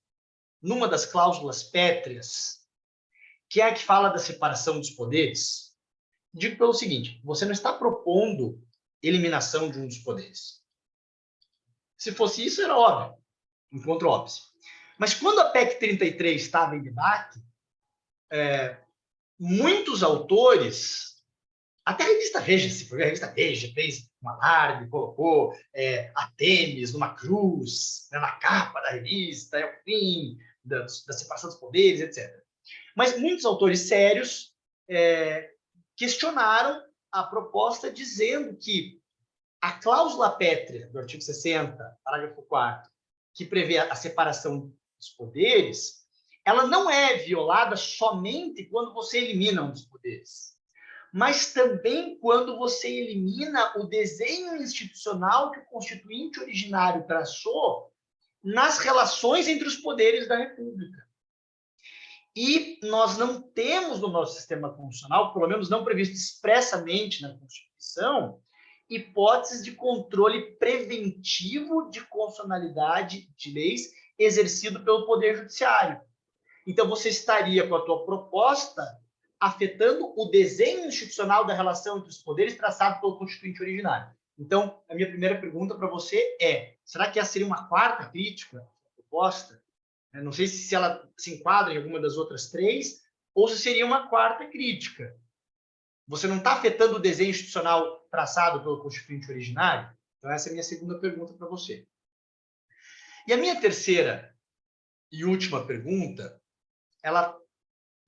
numa das cláusulas pétreas, que é a que fala da separação dos poderes? Digo pelo seguinte: você não está propondo eliminação de um dos poderes. Se fosse isso, era óbvio, encontra o óbice. Mas quando a PEC 33 estava em debate, muitos autores, até a revista Veja, se for a revista Veja, fez um alarde, colocou Atenas numa cruz, na capa da revista, é o fim da separação dos poderes, etc. Mas muitos autores sérios questionaram a proposta, dizendo que a cláusula pétrea do artigo 60, parágrafo 4º, que prevê a separação dos poderes, ela não é violada somente quando você elimina um dos poderes, mas também quando você elimina o desenho institucional que o constituinte originário traçou nas relações entre os poderes da República. E nós não temos no nosso sistema constitucional, pelo menos não previsto expressamente na Constituição, hipóteses de controle preventivo de constitucionalidade de leis exercido pelo Poder Judiciário. Então, você estaria, com a tua proposta, afetando o desenho institucional da relação entre os poderes traçado pelo Constituinte originário. Então, a minha primeira pergunta para você é: será que essa seria uma quarta crítica à proposta? Eu não sei se ela se enquadra em alguma das outras três, ou se seria uma quarta crítica. Você não está afetando o desenho institucional traçado pelo Constituinte originário? Então, essa é a minha segunda pergunta para você. E a minha terceira e última pergunta, ela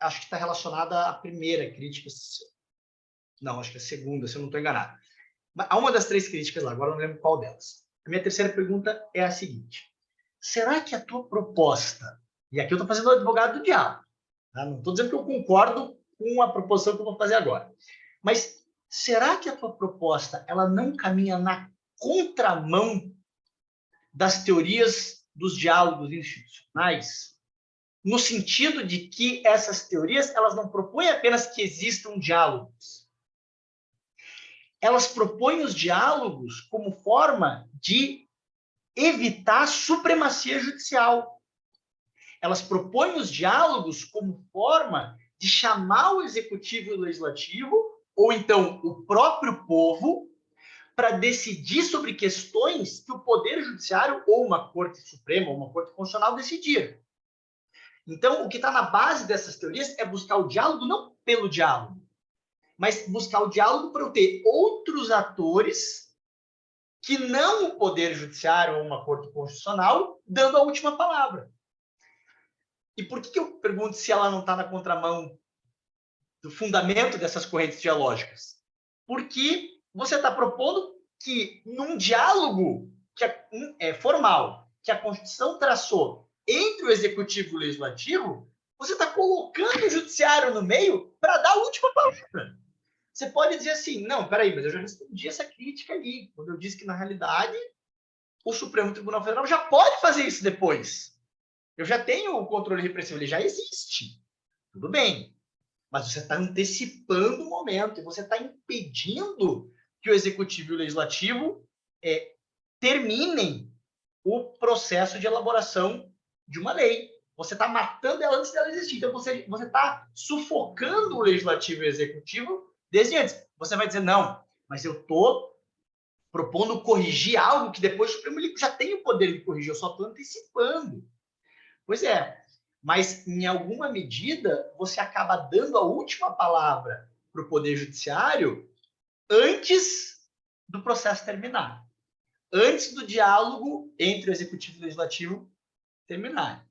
acho que está relacionada à primeira crítica. Não, acho que é a segunda, se eu não estou enganado. Há uma das três críticas lá, agora eu não lembro qual delas. A minha terceira pergunta é a seguinte: será que a tua proposta, e aqui eu estou fazendo o advogado do diabo, tá? Não estou dizendo que eu concordo com a proposição que eu vou fazer agora, mas será que a tua proposta ela não caminha na contramão das teorias dos diálogos institucionais, no sentido de que essas teorias elas não propõem apenas que existam diálogos, elas propõem os diálogos como forma de evitar supremacia judicial. Elas propõem os diálogos como forma de chamar o executivo e o legislativo, ou então o próprio povo, para decidir sobre questões que o Poder Judiciário ou uma Corte Suprema ou uma Corte Constitucional decidiram. Então, o que está na base dessas teorias é buscar o diálogo não pelo diálogo, mas buscar o diálogo para eu ter outros atores que não o Poder Judiciário ou uma Corte Constitucional dando a última palavra. E por que eu pergunto se ela não está na contramão do fundamento dessas correntes dialógicas? Porque você está propondo que, num diálogo formal que a Constituição traçou entre o Executivo e o Legislativo, você está colocando o Judiciário no meio para dar a última palavra. Você pode dizer assim, não, peraí, mas eu já respondi essa crítica ali, quando eu disse que, na realidade, o Supremo Tribunal Federal já pode fazer isso depois. Eu já tenho o controle repressivo, ele já existe. Tudo bem. Mas você está antecipando o momento e você está impedindo que o Executivo e o Legislativo terminem o processo de elaboração de uma lei. Você está matando ela antes dela existir. Então, você está sufocando o Legislativo e o Executivo desde antes. Você vai dizer, não, mas eu estou propondo corrigir algo que depois o Supremo já tem o poder de corrigir, eu só estou antecipando. Pois é, mas em alguma medida você acaba dando a última palavra para o Poder Judiciário antes do processo terminar, antes do diálogo entre o Executivo e o Legislativo terminar.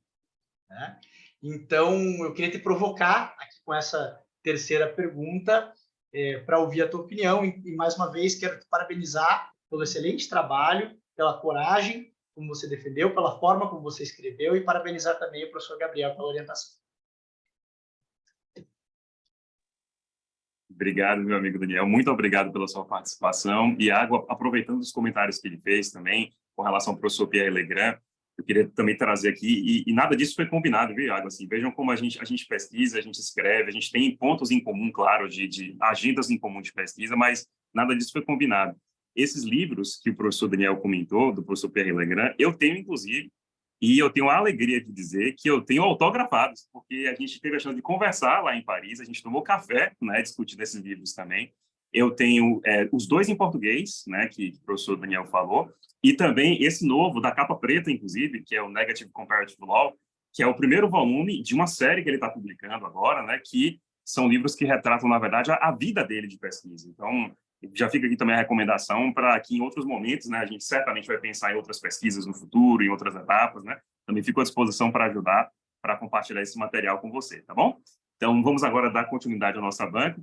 Né? Então, eu queria te provocar aqui com essa terceira pergunta para ouvir a tua opinião e, mais uma vez, quero te parabenizar pelo excelente trabalho, pela coragem como você defendeu, pela forma como você escreveu e parabenizar também o professor Gabriel pela orientação. Obrigado, meu amigo Daniel. Muito obrigado pela sua participação. E, aproveitando os comentários que ele fez também, com relação ao professor Pierre Legrand, eu queria também trazer aqui, e nada disso foi combinado, viu, Iago? Assim, vejam como a gente pesquisa, a gente escreve, a gente tem pontos em comum, claro, de agendas em comum de pesquisa, mas nada disso foi combinado. Esses livros que o professor Daniel comentou, do professor Pierre Legrand, eu tenho, inclusive, e eu tenho a alegria de dizer que eu tenho autografados, porque a gente teve a chance de conversar lá em Paris, a gente tomou café, né, discutindo esses livros também. Eu tenho os dois em português, né, que o professor Daniel falou, e também esse novo, da capa preta, inclusive, que é o Negative Comparative Law, que é o primeiro volume de uma série que ele está publicando agora, né, que são livros que retratam, na verdade, a vida dele de pesquisa. Então, já fica aqui também a recomendação para que em outros momentos, né, a gente certamente vai pensar em outras pesquisas no futuro, em outras etapas, né? Também fico à disposição para ajudar, para compartilhar esse material com você, tá bom? Então, vamos agora dar continuidade à nossa banca.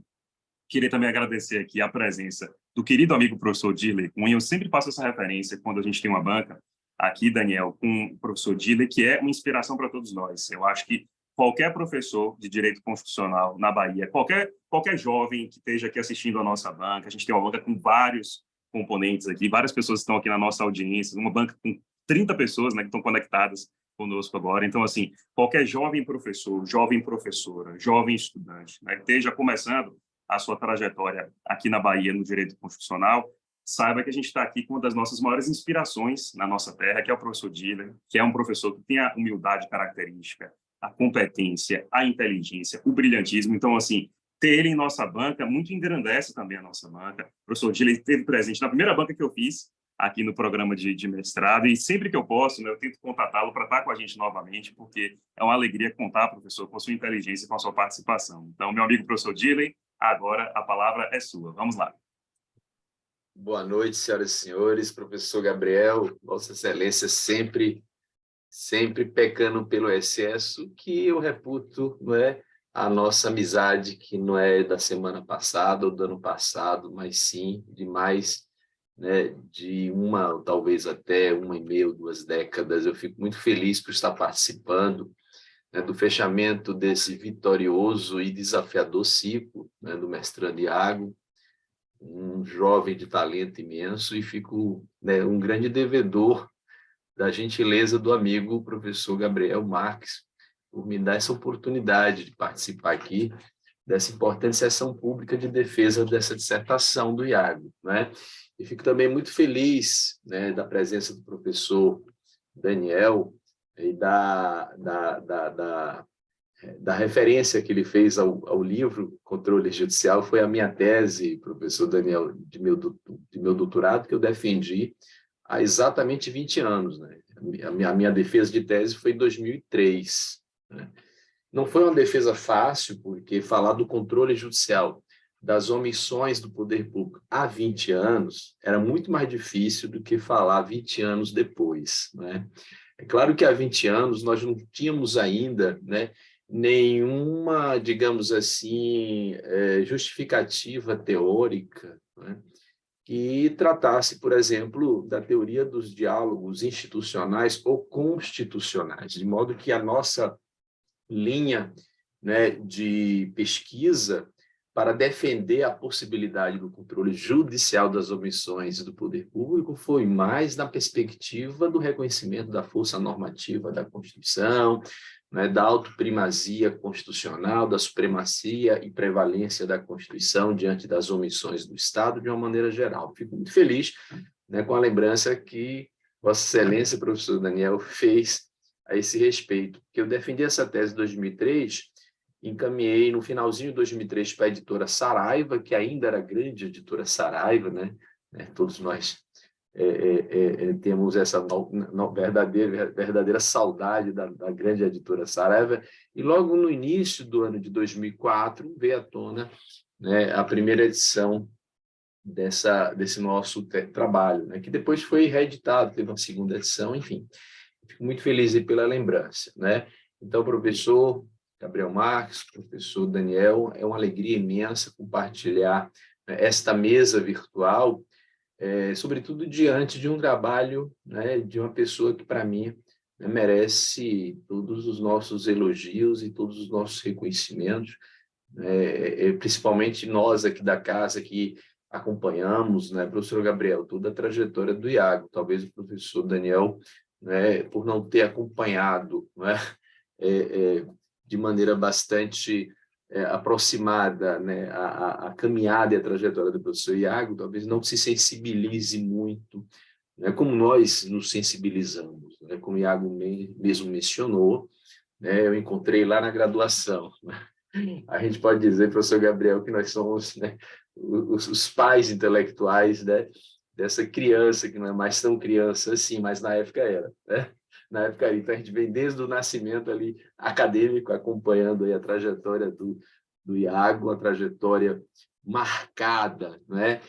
Queria também agradecer aqui a presença do querido amigo professor Dirley Cunha. Eu sempre faço essa referência quando a gente tem uma banca aqui, Daniel, com o professor Dirley, que é uma inspiração para todos nós. Eu acho que qualquer professor de direito constitucional na Bahia, qualquer jovem que esteja aqui assistindo a nossa banca, a gente tem uma banca com vários componentes aqui, várias pessoas estão aqui na nossa audiência, uma banca com 30 pessoas, né, que estão conectadas conosco agora. Então, assim, qualquer jovem professor, jovem professora, jovem estudante, né, que esteja começando a sua trajetória aqui na Bahia no direito constitucional, saiba que a gente está aqui com uma das nossas maiores inspirações na nossa terra, que é o professor Dirley, que é um professor que tem a humildade característica, a competência, a inteligência, o brilhantismo. Então, assim, ter ele em nossa banca muito engrandece também a nossa banca. O professor Dirley esteve presente na primeira banca que eu fiz aqui no programa de mestrado, e sempre que eu posso, né, eu tento contatá-lo para estar com a gente novamente, porque é uma alegria contar, professor, com a sua inteligência e com a sua participação. Então, meu amigo professor Dirley, agora a palavra é sua. Vamos lá. Boa noite, senhoras e senhores. Professor Gabriel, Vossa Excelência sempre pecando pelo excesso, que eu reputo, não é, a nossa amizade, que não é da semana passada ou do ano passado, mas sim de mais, né, de uma, talvez até 1,5, 2 décadas. Eu fico muito feliz por estar participando, né, do fechamento desse vitorioso e desafiador ciclo, né, do mestrando Iago, um jovem de talento imenso, e fico, né, um grande devedor da gentileza do amigo professor Gabriel Marques por me dar essa oportunidade de participar aqui dessa importante sessão pública de defesa dessa dissertação do Iago, né? E fico também muito feliz, né, da presença do professor Daniel e da referência que ele fez ao livro Controle Judicial. Foi a minha tese, professor Daniel, de meu doutorado, que eu defendi há exatamente 20 anos. Né? A minha defesa de tese foi em 2003. Né? Não foi uma defesa fácil, porque falar do controle judicial das omissões do poder público há 20 anos era muito mais difícil do que falar 20 anos depois, né? É claro que há 20 anos nós não tínhamos ainda, né, nenhuma, digamos assim, justificativa teórica, né, que tratasse, por exemplo, da teoria dos diálogos institucionais ou constitucionais, de modo que a nossa linha, né, de pesquisa para defender a possibilidade do controle judicial das omissões do poder público foi mais na perspectiva do reconhecimento da força normativa da Constituição, né, da autoprimazia constitucional, da supremacia e prevalência da Constituição diante das omissões do Estado, de uma maneira geral. Fico muito feliz, né, com a lembrança que Vossa Excelência, professor Daniel, fez a esse respeito, porque eu defendi essa tese em 2003, encaminhei no finalzinho de 2003 para a editora Saraiva, que ainda era a grande editora Saraiva, né? Todos nós temos essa verdadeira saudade da grande editora Saraiva, e logo no início do ano de 2004 veio à tona, né, a primeira edição desse nosso trabalho, né, que depois foi reeditado, teve uma segunda edição, enfim. Fico muito feliz aí pela lembrança, né? Então, professor Gabriel Marques, professor Daniel, é uma alegria imensa compartilhar, né, esta mesa virtual, sobretudo diante de um trabalho, né, de uma pessoa que, para mim, né, merece todos os nossos elogios e todos os nossos reconhecimentos, principalmente nós aqui da casa que acompanhamos, né, professor Gabriel, toda a trajetória do Iago, talvez o professor Daniel, né, por não ter acompanhado, né, de maneira bastante aproximada, né, a caminhada e a trajetória do professor Iago, talvez não se sensibilize muito, né, como nós nos sensibilizamos, né, como o Iago mesmo mencionou, né, eu encontrei lá na graduação, né. A gente pode dizer, professor Gabriel, que nós somos, né, os pais intelectuais, né, dessa criança, que não é mais tão criança assim, mas na época era, né? Na época era. Então, a gente vem desde o nascimento ali acadêmico, acompanhando aí a trajetória do Iago, a trajetória marcada, né,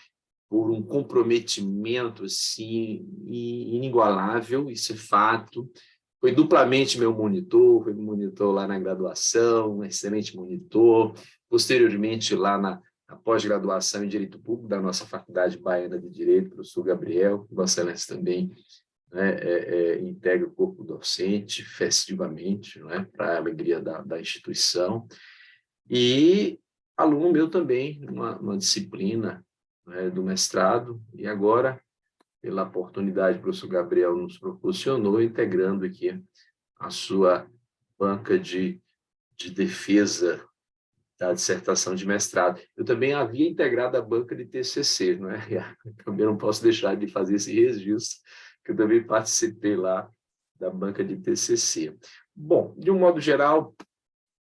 por um comprometimento assim, inigualável, isso é fato. Foi duplamente meu monitor, foi meu monitor lá na graduação, um excelente monitor, posteriormente lá na pós-graduação em Direito Público da nossa Faculdade Baiana de Direito, professor Gabriel, Vossa Excelência também, né, integra o corpo docente festivamente, né, para a alegria da instituição, e aluno meu também, uma disciplina, né, do mestrado, e agora, pela oportunidade que o professor Gabriel nos proporcionou, integrando aqui a sua banca de defesa da dissertação de mestrado. Eu também havia integrado a banca de TCC, não é? Também não posso deixar de fazer esse registro, que eu também participei lá da banca de TCC. Bom, de um modo geral,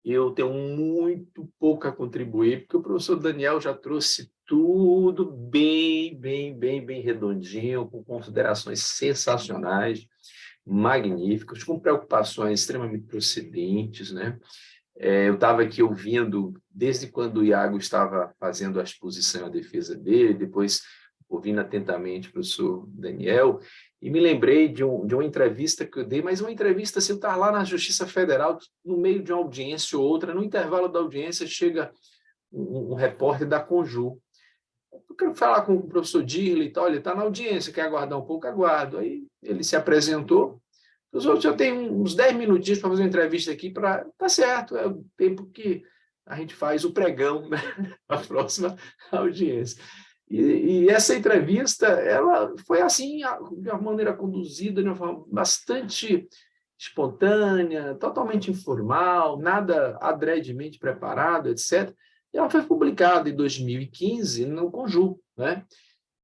eu tenho muito pouco a contribuir, porque o professor Daniel já trouxe tudo bem redondinho, com considerações sensacionais, magníficas, com preocupações extremamente procedentes, né? Eu estava aqui ouvindo, desde quando o Iago estava fazendo a exposição à defesa dele, depois ouvindo atentamente o professor Daniel, e me lembrei de uma entrevista que eu dei, mas uma entrevista, assim, eu estava lá na Justiça Federal, no meio de uma audiência ou outra, no intervalo da audiência, chega um repórter da Conjur. Eu quero falar com o professor Dirley e tal, ele está na audiência, quer aguardar um pouco, aguardo. Aí ele se apresentou, os outros já tem uns 10 minutinhos para fazer uma entrevista aqui, tá certo, é o tempo que a gente faz o pregão, né, a próxima audiência. E essa entrevista, ela foi assim, de uma maneira conduzida, de uma forma bastante espontânea, totalmente informal, nada adredemente preparado, etc. E ela foi publicada em 2015 no Conjur, né?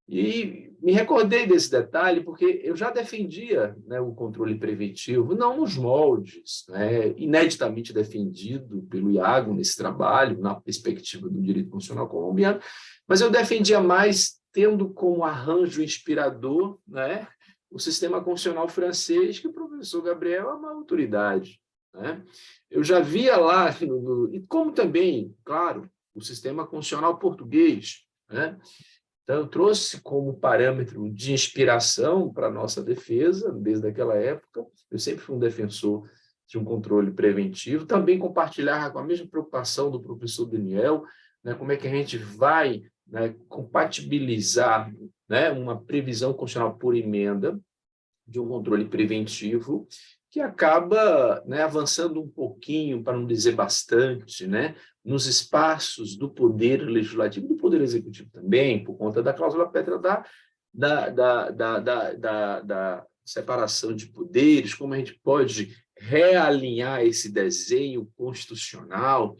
E me recordei desse detalhe porque eu já defendia, né, o controle preventivo, não nos moldes, né, ineditamente defendido pelo Iago nesse trabalho, na perspectiva do direito constitucional colombiano, mas eu defendia mais tendo como arranjo inspirador, né, o sistema constitucional francês, que o professor Gabriel é uma autoridade, né? Eu já via lá, e como também, claro, o sistema constitucional português, né? Então, eu trouxe como parâmetro de inspiração para a nossa defesa, desde aquela época. Eu sempre fui um defensor de um controle preventivo, também compartilhar com a mesma preocupação do professor Daniel, né, como é que a gente vai, né, compatibilizar, né, uma previsão constitucional por emenda de um controle preventivo que acaba, né, avançando um pouquinho, para não dizer bastante, né, nos espaços do poder legislativo, do poder executivo também, por conta da cláusula pétrea da separação de poderes, como a gente pode realinhar esse desenho constitucional,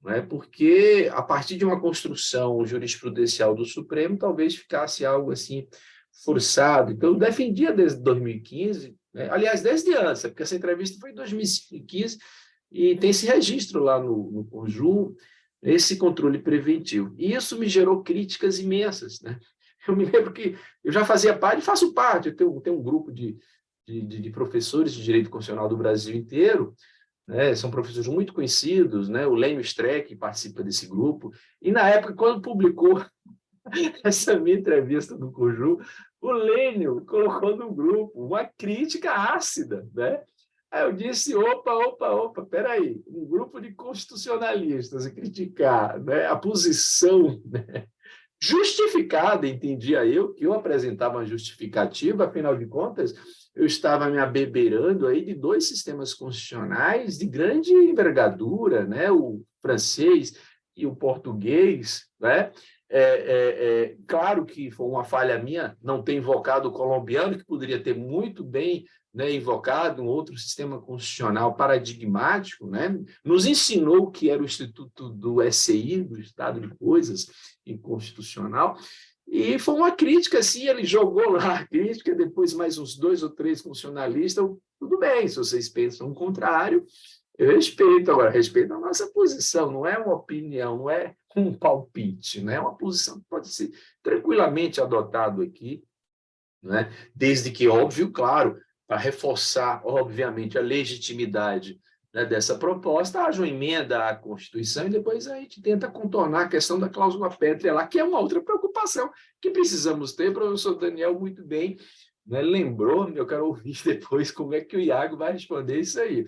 né, porque a partir de uma construção jurisprudencial do Supremo, talvez ficasse algo assim forçado. Então, eu defendia desde 2015, né, aliás, desde antes, porque essa entrevista foi em 2015, e tem esse registro lá no Conjur, esse controle preventivo. E isso me gerou críticas imensas, né? Eu me lembro que eu já fazia parte, e faço parte, eu tenho um grupo de professores de direito constitucional do Brasil inteiro, né? São professores muito conhecidos, né? O Lênio Streck participa desse grupo, e na época, quando publicou essa minha entrevista no Conjur, o Lênio colocou no grupo uma crítica ácida, né? Aí eu disse, opa, peraí, um grupo de constitucionalistas criticar, né, a posição, né, justificada, entendia eu, que eu apresentava uma justificativa, afinal de contas, eu estava me abeberando aí de dois sistemas constitucionais de grande envergadura, né, o francês e o português, né? Claro que foi uma falha minha não ter invocado o colombiano, que poderia ter muito bem, né, invocado um outro sistema constitucional paradigmático, né? Nos ensinou o que era o Instituto do SI, do Estado de Coisas Inconstitucional, e foi uma crítica, assim, ele jogou lá a crítica, depois mais uns 2 ou 3 constitucionalistas, tudo bem, se vocês pensam o contrário, eu respeito. Agora, respeito a nossa posição, não é uma opinião, não é um palpite, né? É uma posição que pode ser tranquilamente adotado aqui, né? Desde que, óbvio, claro, para reforçar, obviamente, a legitimidade, né, dessa proposta, haja uma emenda à Constituição e depois a gente tenta contornar a questão da cláusula pétrea lá, que é uma outra preocupação que precisamos ter. O professor Daniel muito bem, né, lembrou, eu quero ouvir depois como é que o Iago vai responder isso aí.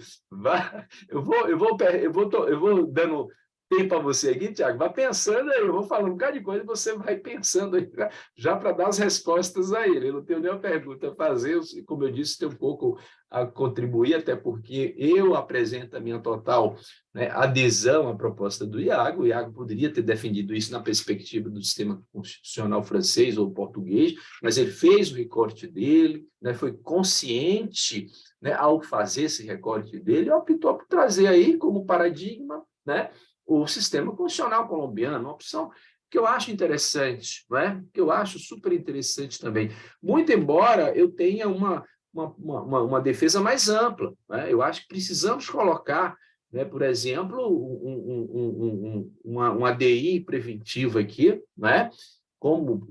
Eu vou dando tempo para você aqui, Tiago, vai pensando aí, eu vou falando um bocado de coisa e você vai pensando aí, já para dar as respostas a ele. Eu não tenho nenhuma pergunta a fazer, como eu disse, tem um pouco a contribuir, até porque eu apresento a minha total, né, adesão à proposta do Iago. O Iago poderia ter defendido isso na perspectiva do sistema constitucional francês ou português, mas ele fez o recorte dele, né, foi consciente, né, ao fazer esse recorte dele, optou por trazer aí como paradigma, né, o sistema constitucional colombiano, uma opção que eu acho interessante, não é? Que eu acho super interessante também. Muito embora eu tenha uma defesa mais ampla, né? Eu acho que precisamos colocar, né, por exemplo, uma ADI preventiva aqui, né? Como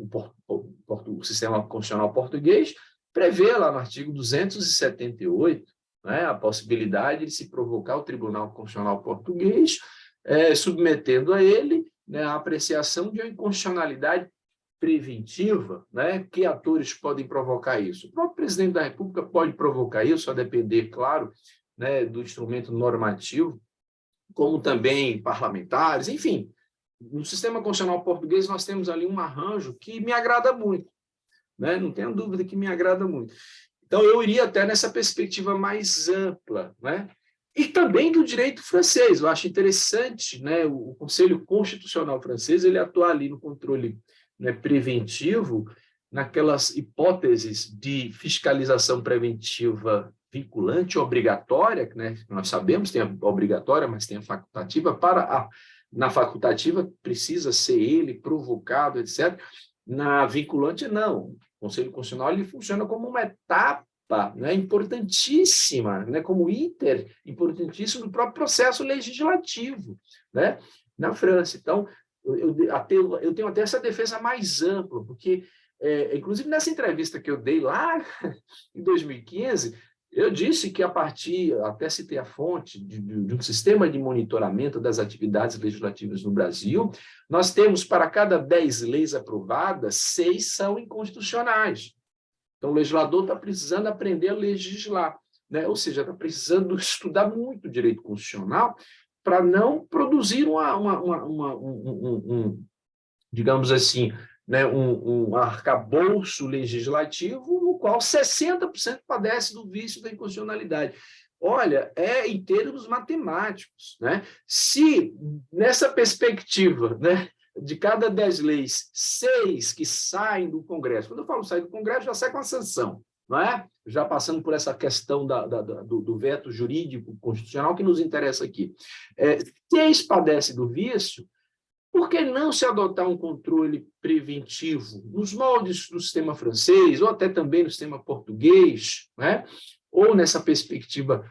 o sistema constitucional português prevê lá no artigo 278, né, a possibilidade de se provocar o Tribunal Constitucional Português, submetendo a ele, né, a apreciação de uma inconstitucionalidade preventiva, né? Que atores podem provocar isso? O próprio presidente da República pode provocar isso, a depender, claro, né, do instrumento normativo, como também parlamentares, enfim. No sistema constitucional português, nós temos ali um arranjo que me agrada muito, né? Não tenho dúvida que me agrada muito. Então, eu iria até nessa perspectiva mais ampla, né? E também do direito francês. Eu acho interessante, né, o Conselho Constitucional francês ele atuar ali no controle, né, preventivo, naquelas hipóteses de fiscalização preventiva vinculante, obrigatória, né, nós sabemos, tem a obrigatória, mas tem a facultativa. Na facultativa precisa ser ele provocado, etc. Na vinculante, não. O Conselho Constitucional ele funciona como uma etapa, né, importantíssima, né, como importantíssimo do próprio processo legislativo, né, na França. Então, eu tenho até essa defesa mais ampla, porque, inclusive, nessa entrevista que eu dei lá em 2015, Eu disse que, a partir, até citei a fonte, de um sistema de monitoramento das atividades legislativas no Brasil, nós temos, para cada 10 leis aprovadas, 6 são inconstitucionais. Então, o legislador está precisando aprender a legislar, né? Ou seja, está precisando estudar muito direito constitucional para não produzir digamos assim, né, um arcabouço legislativo no qual 60% padece do vício da inconstitucionalidade. Olha, em termos matemáticos, né? Se nessa perspectiva, né, de cada 10 leis, 6 que saem do Congresso, quando eu falo sair do Congresso, já sai com a sanção, não é? Já passando por essa questão do veto jurídico constitucional que nos interessa aqui. 6 padecem do vício. Por que não se adotar um controle preventivo nos moldes do sistema francês, ou até também no sistema português, né? Ou nessa perspectiva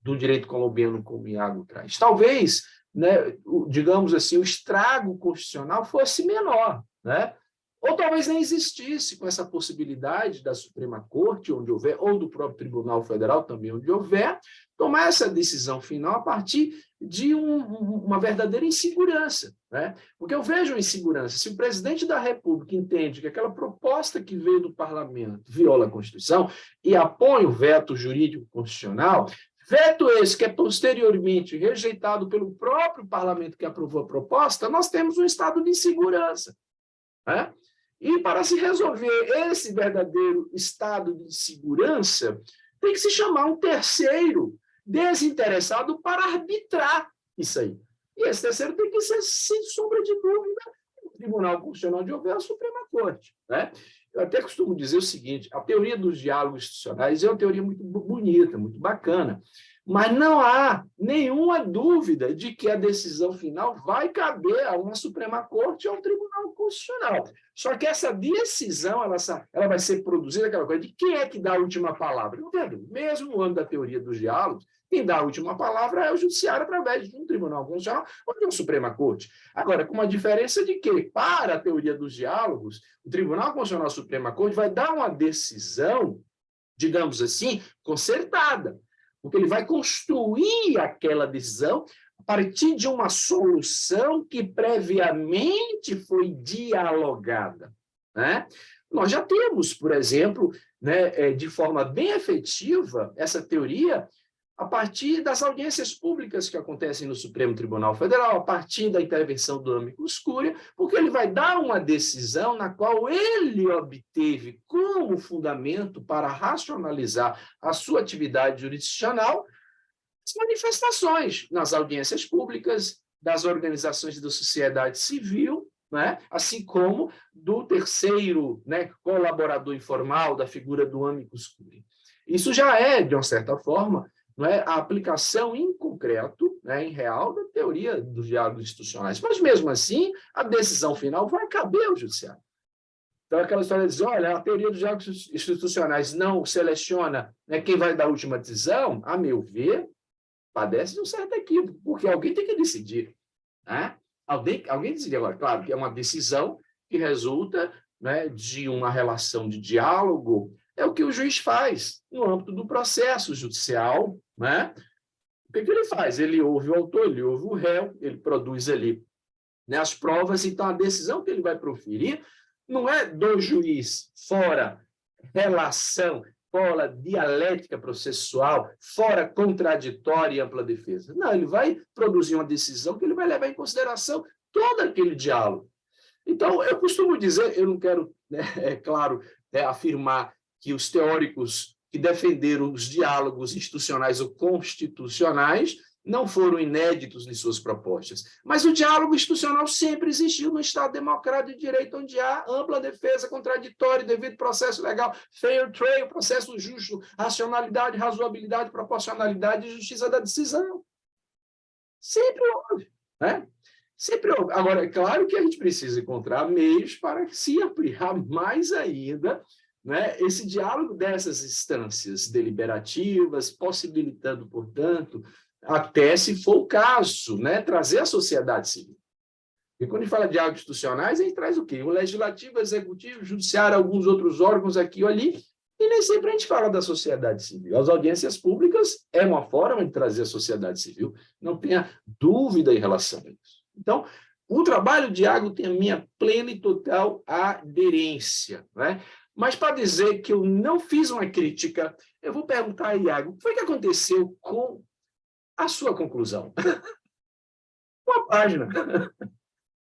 do direito colombiano, como o Iago traz? Talvez, né, digamos assim, o estrago constitucional fosse menor, né? Ou talvez nem existisse, com essa possibilidade da Suprema Corte, onde houver, ou do próprio Tribunal Federal também, onde houver, tomar essa decisão final a partir de uma verdadeira insegurança, né? Porque eu vejo insegurança. Se o presidente da República entende que aquela proposta que veio do parlamento viola a Constituição e apoia o veto jurídico constitucional, veto esse que é posteriormente rejeitado pelo próprio parlamento que aprovou a proposta, nós temos um estado de insegurança, né? E para se resolver esse verdadeiro estado de insegurança, tem que se chamar um terceiro desinteressado para arbitrar isso aí. E esse terceiro tem que ser, sem sombra de dúvida, o Tribunal Constitucional de houver a Suprema Corte, né? Eu até costumo dizer o seguinte: a teoria dos diálogos institucionais é uma teoria muito bonita, muito bacana, mas não há nenhuma dúvida de que a decisão final vai caber a uma Suprema Corte ou a um Tribunal Constitucional. Só que essa decisão ela vai ser produzida, aquela coisa de quem é que dá a última palavra. Entendo? Mesmo no âmbito da teoria dos diálogos, quem dá a última palavra é o Judiciário através de um Tribunal Constitucional ou de uma Suprema Corte. Agora, com uma diferença de que, para a teoria dos diálogos, o Tribunal Constitucional e a Suprema Corte vai dar uma decisão, digamos assim, concertada, porque ele vai construir aquela decisão a partir de uma solução que previamente foi dialogada, né? Nós já temos, por exemplo, né, de forma bem efetiva, essa teoria a partir das audiências públicas que acontecem no Supremo Tribunal Federal, a partir da intervenção do amicus curiae, porque ele vai dar uma decisão na qual ele obteve como fundamento para racionalizar a sua atividade jurisdicional as manifestações nas audiências públicas das organizações da sociedade civil, né? Assim como do terceiro, né, colaborador informal da figura do amicus curiae. Isso já é, de uma certa forma, não é, a aplicação em concreto, né, em real, da teoria dos diálogos institucionais. Mas, mesmo assim, a decisão final vai caber ao judiciário. Então, aquela história de dizer, olha, a teoria dos diálogos institucionais não seleciona, né, quem vai dar a última decisão, a meu ver, padece de um certo equívoco, porque alguém tem que decidir, né? Alguém decidir. Agora, claro que é uma decisão que resulta, né, de uma relação de diálogo. É o que o juiz faz no âmbito do processo judicial, né? O que ele faz? Ele ouve o autor, ele ouve o réu, ele produz ali, né, as provas. Então, a decisão que ele vai proferir não é do juiz fora relação, fora dialética processual, fora contraditória e ampla defesa. Não, ele vai produzir uma decisão que ele vai levar em consideração todo aquele diálogo. Então, eu costumo dizer, eu não quero, né, é claro, afirmar que os teóricos que defenderam os diálogos institucionais ou constitucionais não foram inéditos em suas propostas. Mas o diálogo institucional sempre existiu no Estado democrático de direito, onde há ampla defesa, contraditório, devido processo legal, fair trial, processo justo, racionalidade, razoabilidade, proporcionalidade e justiça da decisão. Sempre houve, né? Sempre houve. Agora, é claro que a gente precisa encontrar meios para se ampliar mais ainda, né, esse diálogo dessas instâncias deliberativas, possibilitando, portanto, até, se for o caso, né, trazer a sociedade civil. E quando a gente fala de diálogos institucionais, a gente traz o quê? O legislativo, o executivo, o judiciário, alguns outros órgãos aqui ou ali, E nem sempre a gente fala da sociedade civil. As audiências públicas é uma forma de trazer a sociedade civil, não tenha dúvida em relação a isso. Então, o trabalho de Iago tem a minha plena e total aderência, né? Mas, para dizer que eu não fiz uma crítica, eu vou perguntar a Iago, o que foi que aconteceu com a sua conclusão? Uma página.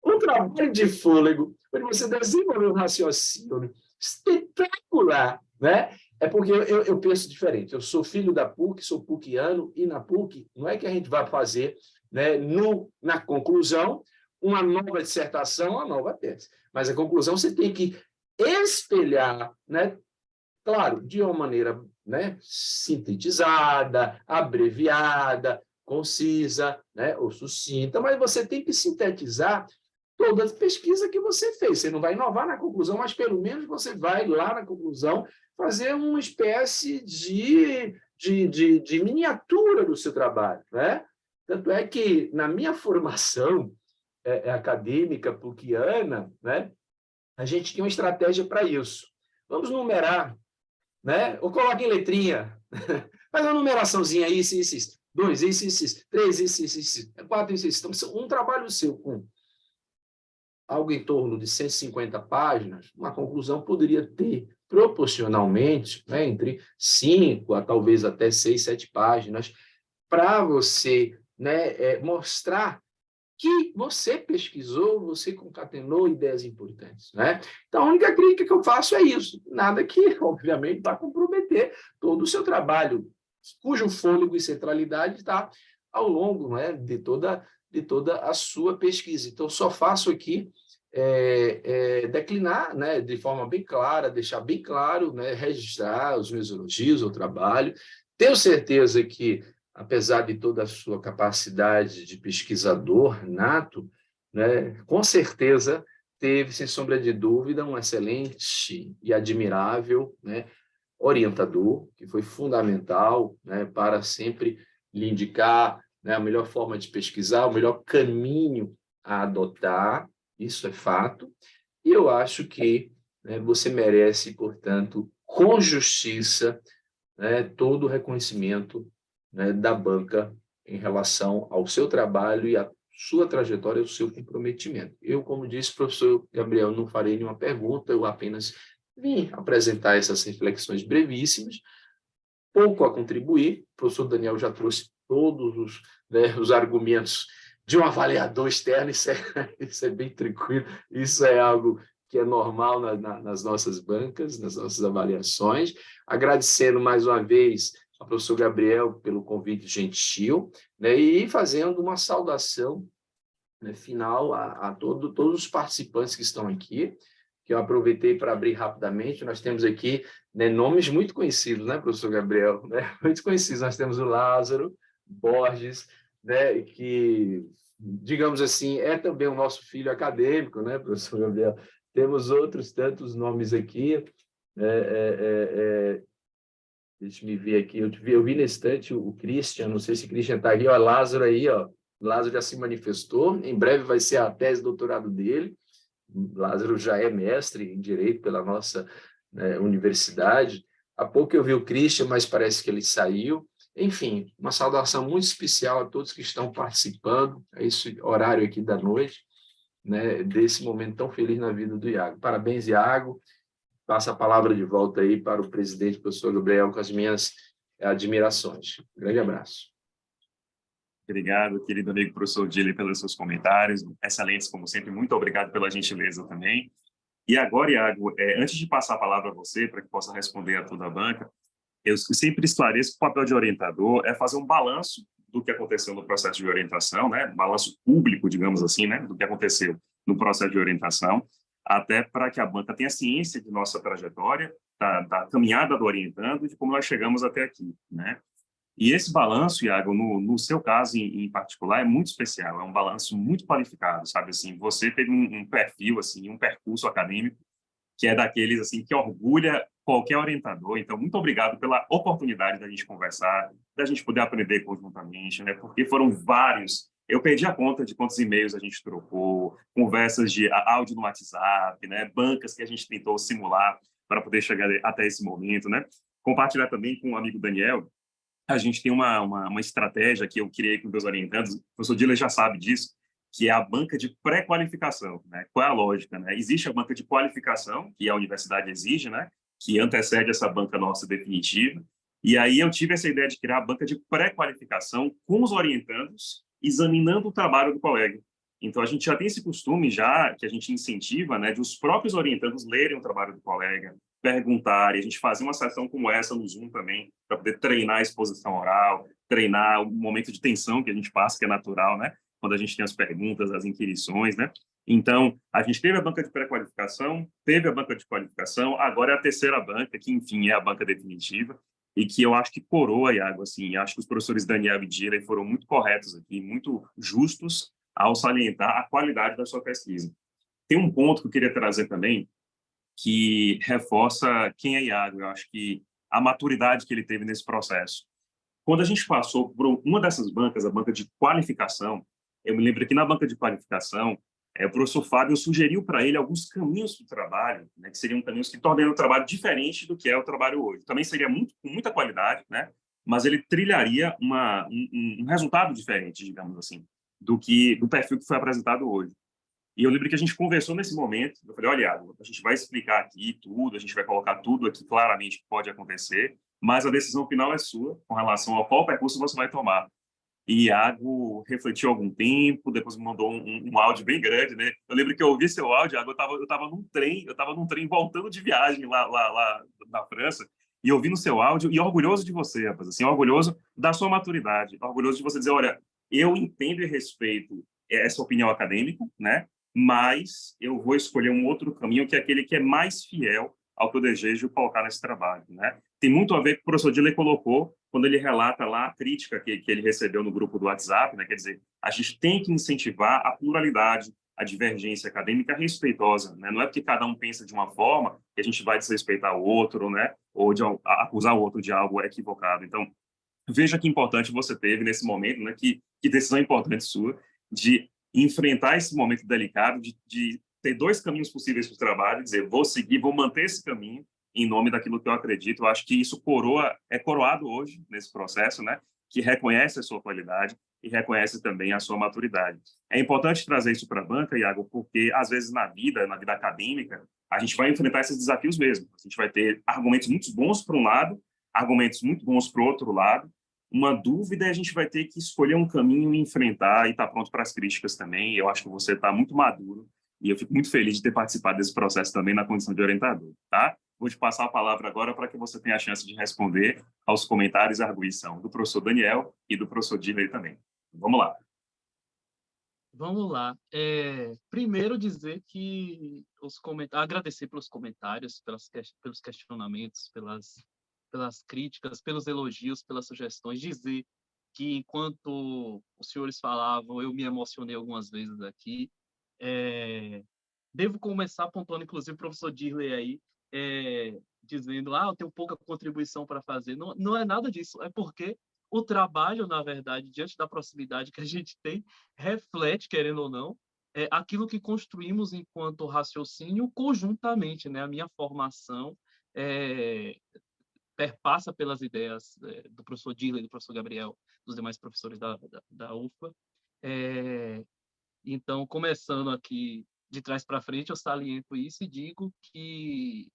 Um trabalho de fôlego, onde você desenvolveu um raciocínio espetacular, né? É porque eu penso diferente. Eu sou filho da PUC, sou PUCiano, e na PUC não é que a gente vai fazer, né, na conclusão uma nova dissertação, uma nova tese. Mas a conclusão você tem que espelhar, né? Claro, de uma maneira, né, sintetizada, abreviada, concisa, né, ou sucinta, mas você tem que sintetizar toda a pesquisa que você fez. Você não vai inovar na conclusão, mas pelo menos você vai lá na conclusão fazer uma espécie de miniatura do seu trabalho, né? Tanto é que, na minha formação acadêmica PUCiana, né, a gente tinha uma estratégia para isso. Vamos numerar, né? Ou coloca em letrinha. Faz uma numeraçãozinha, isso. 2, isso. 3, isso. 4, isso. Então, um trabalho seu com algo em torno de 150 páginas, uma conclusão poderia ter, proporcionalmente, né, entre 5 a talvez até 6, 7 páginas, para você, né, mostrar que você pesquisou, você concatenou ideias importantes, né? Então, a única crítica que eu faço é isso. Nada que, obviamente, vai comprometer todo o seu trabalho, cujo fôlego e centralidade está ao longo, né, de toda a sua pesquisa. Então, só faço aqui declinar, né, de forma bem clara, deixar bem claro, né, registrar os meus elogios ao trabalho. Tenho certeza que, apesar de toda a sua capacidade de pesquisador nato, né, com certeza teve, sem sombra de dúvida, um excelente e admirável, né, orientador, que foi fundamental, né, para sempre lhe indicar, né, a melhor forma de pesquisar, o melhor caminho a adotar, isso é fato, e eu acho que, né, você merece, portanto, com justiça, né, todo o reconhecimento, né, da banca em relação ao seu trabalho e à sua trajetória, ao seu comprometimento. Eu, como disse o professor Gabriel, não farei nenhuma pergunta, eu apenas vim apresentar essas reflexões brevíssimas, pouco a contribuir. O professor Daniel já trouxe todos os, né, os argumentos de um avaliador externo, isso é bem tranquilo, isso é algo que é normal nas nossas bancas, nas nossas avaliações. Agradecendo mais uma vez ao professor Gabriel pelo convite gentil, né, e fazendo uma saudação, né, final a todos os participantes que estão aqui, que eu aproveitei para abrir rapidamente. Nós temos aqui, né, nomes muito conhecidos, né, professor Gabriel? Né? Muito conhecidos. Nós temos o Lázaro Borges, né, que, digamos assim, é também o nosso filho acadêmico, né, professor Gabriel? Temos outros tantos nomes aqui. Deixa-me ver aqui. Eu vi na estante o Christian, não sei se o Christian está aqui, ó, Lázaro aí, ó. Lázaro já se manifestou, em breve vai ser a tese de doutorado dele. Lázaro já é mestre em Direito pela nossa, né, universidade. Há pouco eu vi o Christian, mas parece que ele saiu. Enfim, uma saudação muito especial a todos que estão participando, a esse horário aqui da noite, né, desse momento tão feliz na vida do Iago. Parabéns, Iago. Passo a palavra de volta aí para o presidente, professor Gabriel, com as minhas admirações. Grande abraço. Obrigado, querido amigo professor Dili, pelos seus comentários, excelentes, como sempre. Muito obrigado pela gentileza também. E agora, Iago, antes de passar a palavra a você, para que possa responder a toda a banca, eu sempre esclareço que o papel de orientador é fazer um balanço do que aconteceu no processo de orientação, né? Balanço público, digamos assim, né? Do que aconteceu no processo de orientação, até para que a banca tenha ciência de nossa trajetória, da caminhada do orientando e de como nós chegamos até aqui, né? E esse balanço, Iago, no seu caso em particular, é muito especial, é um balanço muito qualificado, sabe? Assim, você teve um perfil, assim, um percurso acadêmico que é daqueles assim que orgulha qualquer orientador. Então, muito obrigado pela oportunidade da gente conversar, da gente poder aprender conjuntamente, né? Porque foram vários. Eu perdi a conta de quantos e-mails a gente trocou, conversas de áudio no WhatsApp, né? Bancas que a gente tentou simular. para poder chegar até esse momento, né? Compartilhar também com o amigo Daniel, a gente tem uma estratégia que eu criei com meus orientandos, o professor Diller já sabe disso, que é a banca de pré-qualificação, né? Qual é a lógica, né? Existe a banca de qualificação, que a universidade exige, né? Que antecede essa banca nossa definitiva, e aí eu tive essa ideia de criar a banca de pré-qualificação com os orientandos, examinando o trabalho do colega. Então, a gente já tem esse costume, já que a gente incentiva, né, de os próprios orientandos lerem o trabalho do colega, perguntarem, a gente fazer uma sessão como essa no Zoom também, para poder treinar a exposição oral, treinar o momento de tensão que a gente passa, que é natural, né, quando a gente tem as perguntas, as inquirições, né. Então, a gente teve a banca de pré-qualificação, teve a banca de qualificação, agora é a terceira banca, que, enfim, é a banca definitiva, e que eu acho que coroa, Iago, assim, acho que os professores Daniel e Dira foram muito corretos aqui, muito justos ao salientar a qualidade da sua pesquisa. Tem um ponto que eu queria trazer também, que reforça quem é Iago, eu acho que a maturidade que ele teve nesse processo. Quando a gente passou por uma dessas bancas, a banca de qualificação, eu me lembro que na banca de qualificação, o professor Fábio sugeriu para ele alguns caminhos do trabalho, né, que seriam caminhos que tornariam o trabalho diferente do que é o trabalho hoje. Também seria com muita qualidade, né, mas ele trilharia um resultado diferente, digamos assim, do perfil que foi apresentado hoje. E eu lembro que a gente conversou nesse momento, eu falei, olha, Iago, a gente vai explicar aqui tudo, a gente vai colocar tudo aqui claramente que pode acontecer, mas a decisão final é sua com relação ao qual percurso você vai tomar. E Iago refletiu algum tempo, depois me mandou um áudio bem grande, né? Eu lembro que eu ouvi seu áudio, Iago, eu tava num trem voltando de viagem lá na França, e ouvindo seu áudio, e orgulhoso de você, rapaz, assim, orgulhoso da sua maturidade, orgulhoso de você dizer, olha, eu entendo e respeito essa opinião acadêmica, né? Mas eu vou escolher um outro caminho, que é aquele que é mais fiel ao que eu desejo colocar nesse trabalho, né? Tem muito a ver com o que o professor Diller colocou quando ele relata lá a crítica que ele recebeu no grupo do WhatsApp, né? Quer dizer, a gente tem que incentivar a pluralidade, a divergência acadêmica respeitosa, né? Não é porque cada um pensa de uma forma que a gente vai desrespeitar o outro, né? Ou de acusar o outro de algo equivocado. Então, veja que importante você teve nesse momento, né? Que decisão importante sua de enfrentar esse momento delicado, de ter dois caminhos possíveis para o trabalho, dizer, vou seguir, vou manter esse caminho em nome daquilo que eu acredito. Eu acho que isso é coroado hoje nesse processo, né? Que reconhece a sua qualidade e reconhece também a sua maturidade. É importante trazer isso para a banca, Iago, porque às vezes na vida acadêmica, a gente vai enfrentar esses desafios mesmo. A gente vai ter argumentos muito bons para um lado, argumentos muito bons para o outro lado, uma dúvida e a gente vai ter que escolher um caminho e enfrentar e estar pronto para as críticas também. Eu acho que você está muito maduro e eu fico muito feliz de ter participado desse processo também na condição de orientador, tá? Vou te passar a palavra agora para que você tenha a chance de responder aos comentários e arguição do professor Daniel e do professor Diller também. Vamos lá. Vamos lá. Primeiro dizer que agradecer pelos comentários, pelos questionamentos, pelas críticas, pelos elogios, pelas sugestões. Dizer que enquanto os senhores falavam, eu me emocionei algumas vezes aqui. Devo começar pontuando, inclusive, o professor Dirley aí, dizendo, eu tenho pouca contribuição para fazer. Não, não é nada disso, é porque o trabalho, na verdade, diante da proximidade que a gente tem, reflete, querendo ou não, aquilo que construímos enquanto raciocínio conjuntamente, né? A minha formação perpassa pelas ideias do professor Dirley, do professor Gabriel, dos demais professores da UFA. Então, começando aqui de trás para frente, eu saliento isso e digo que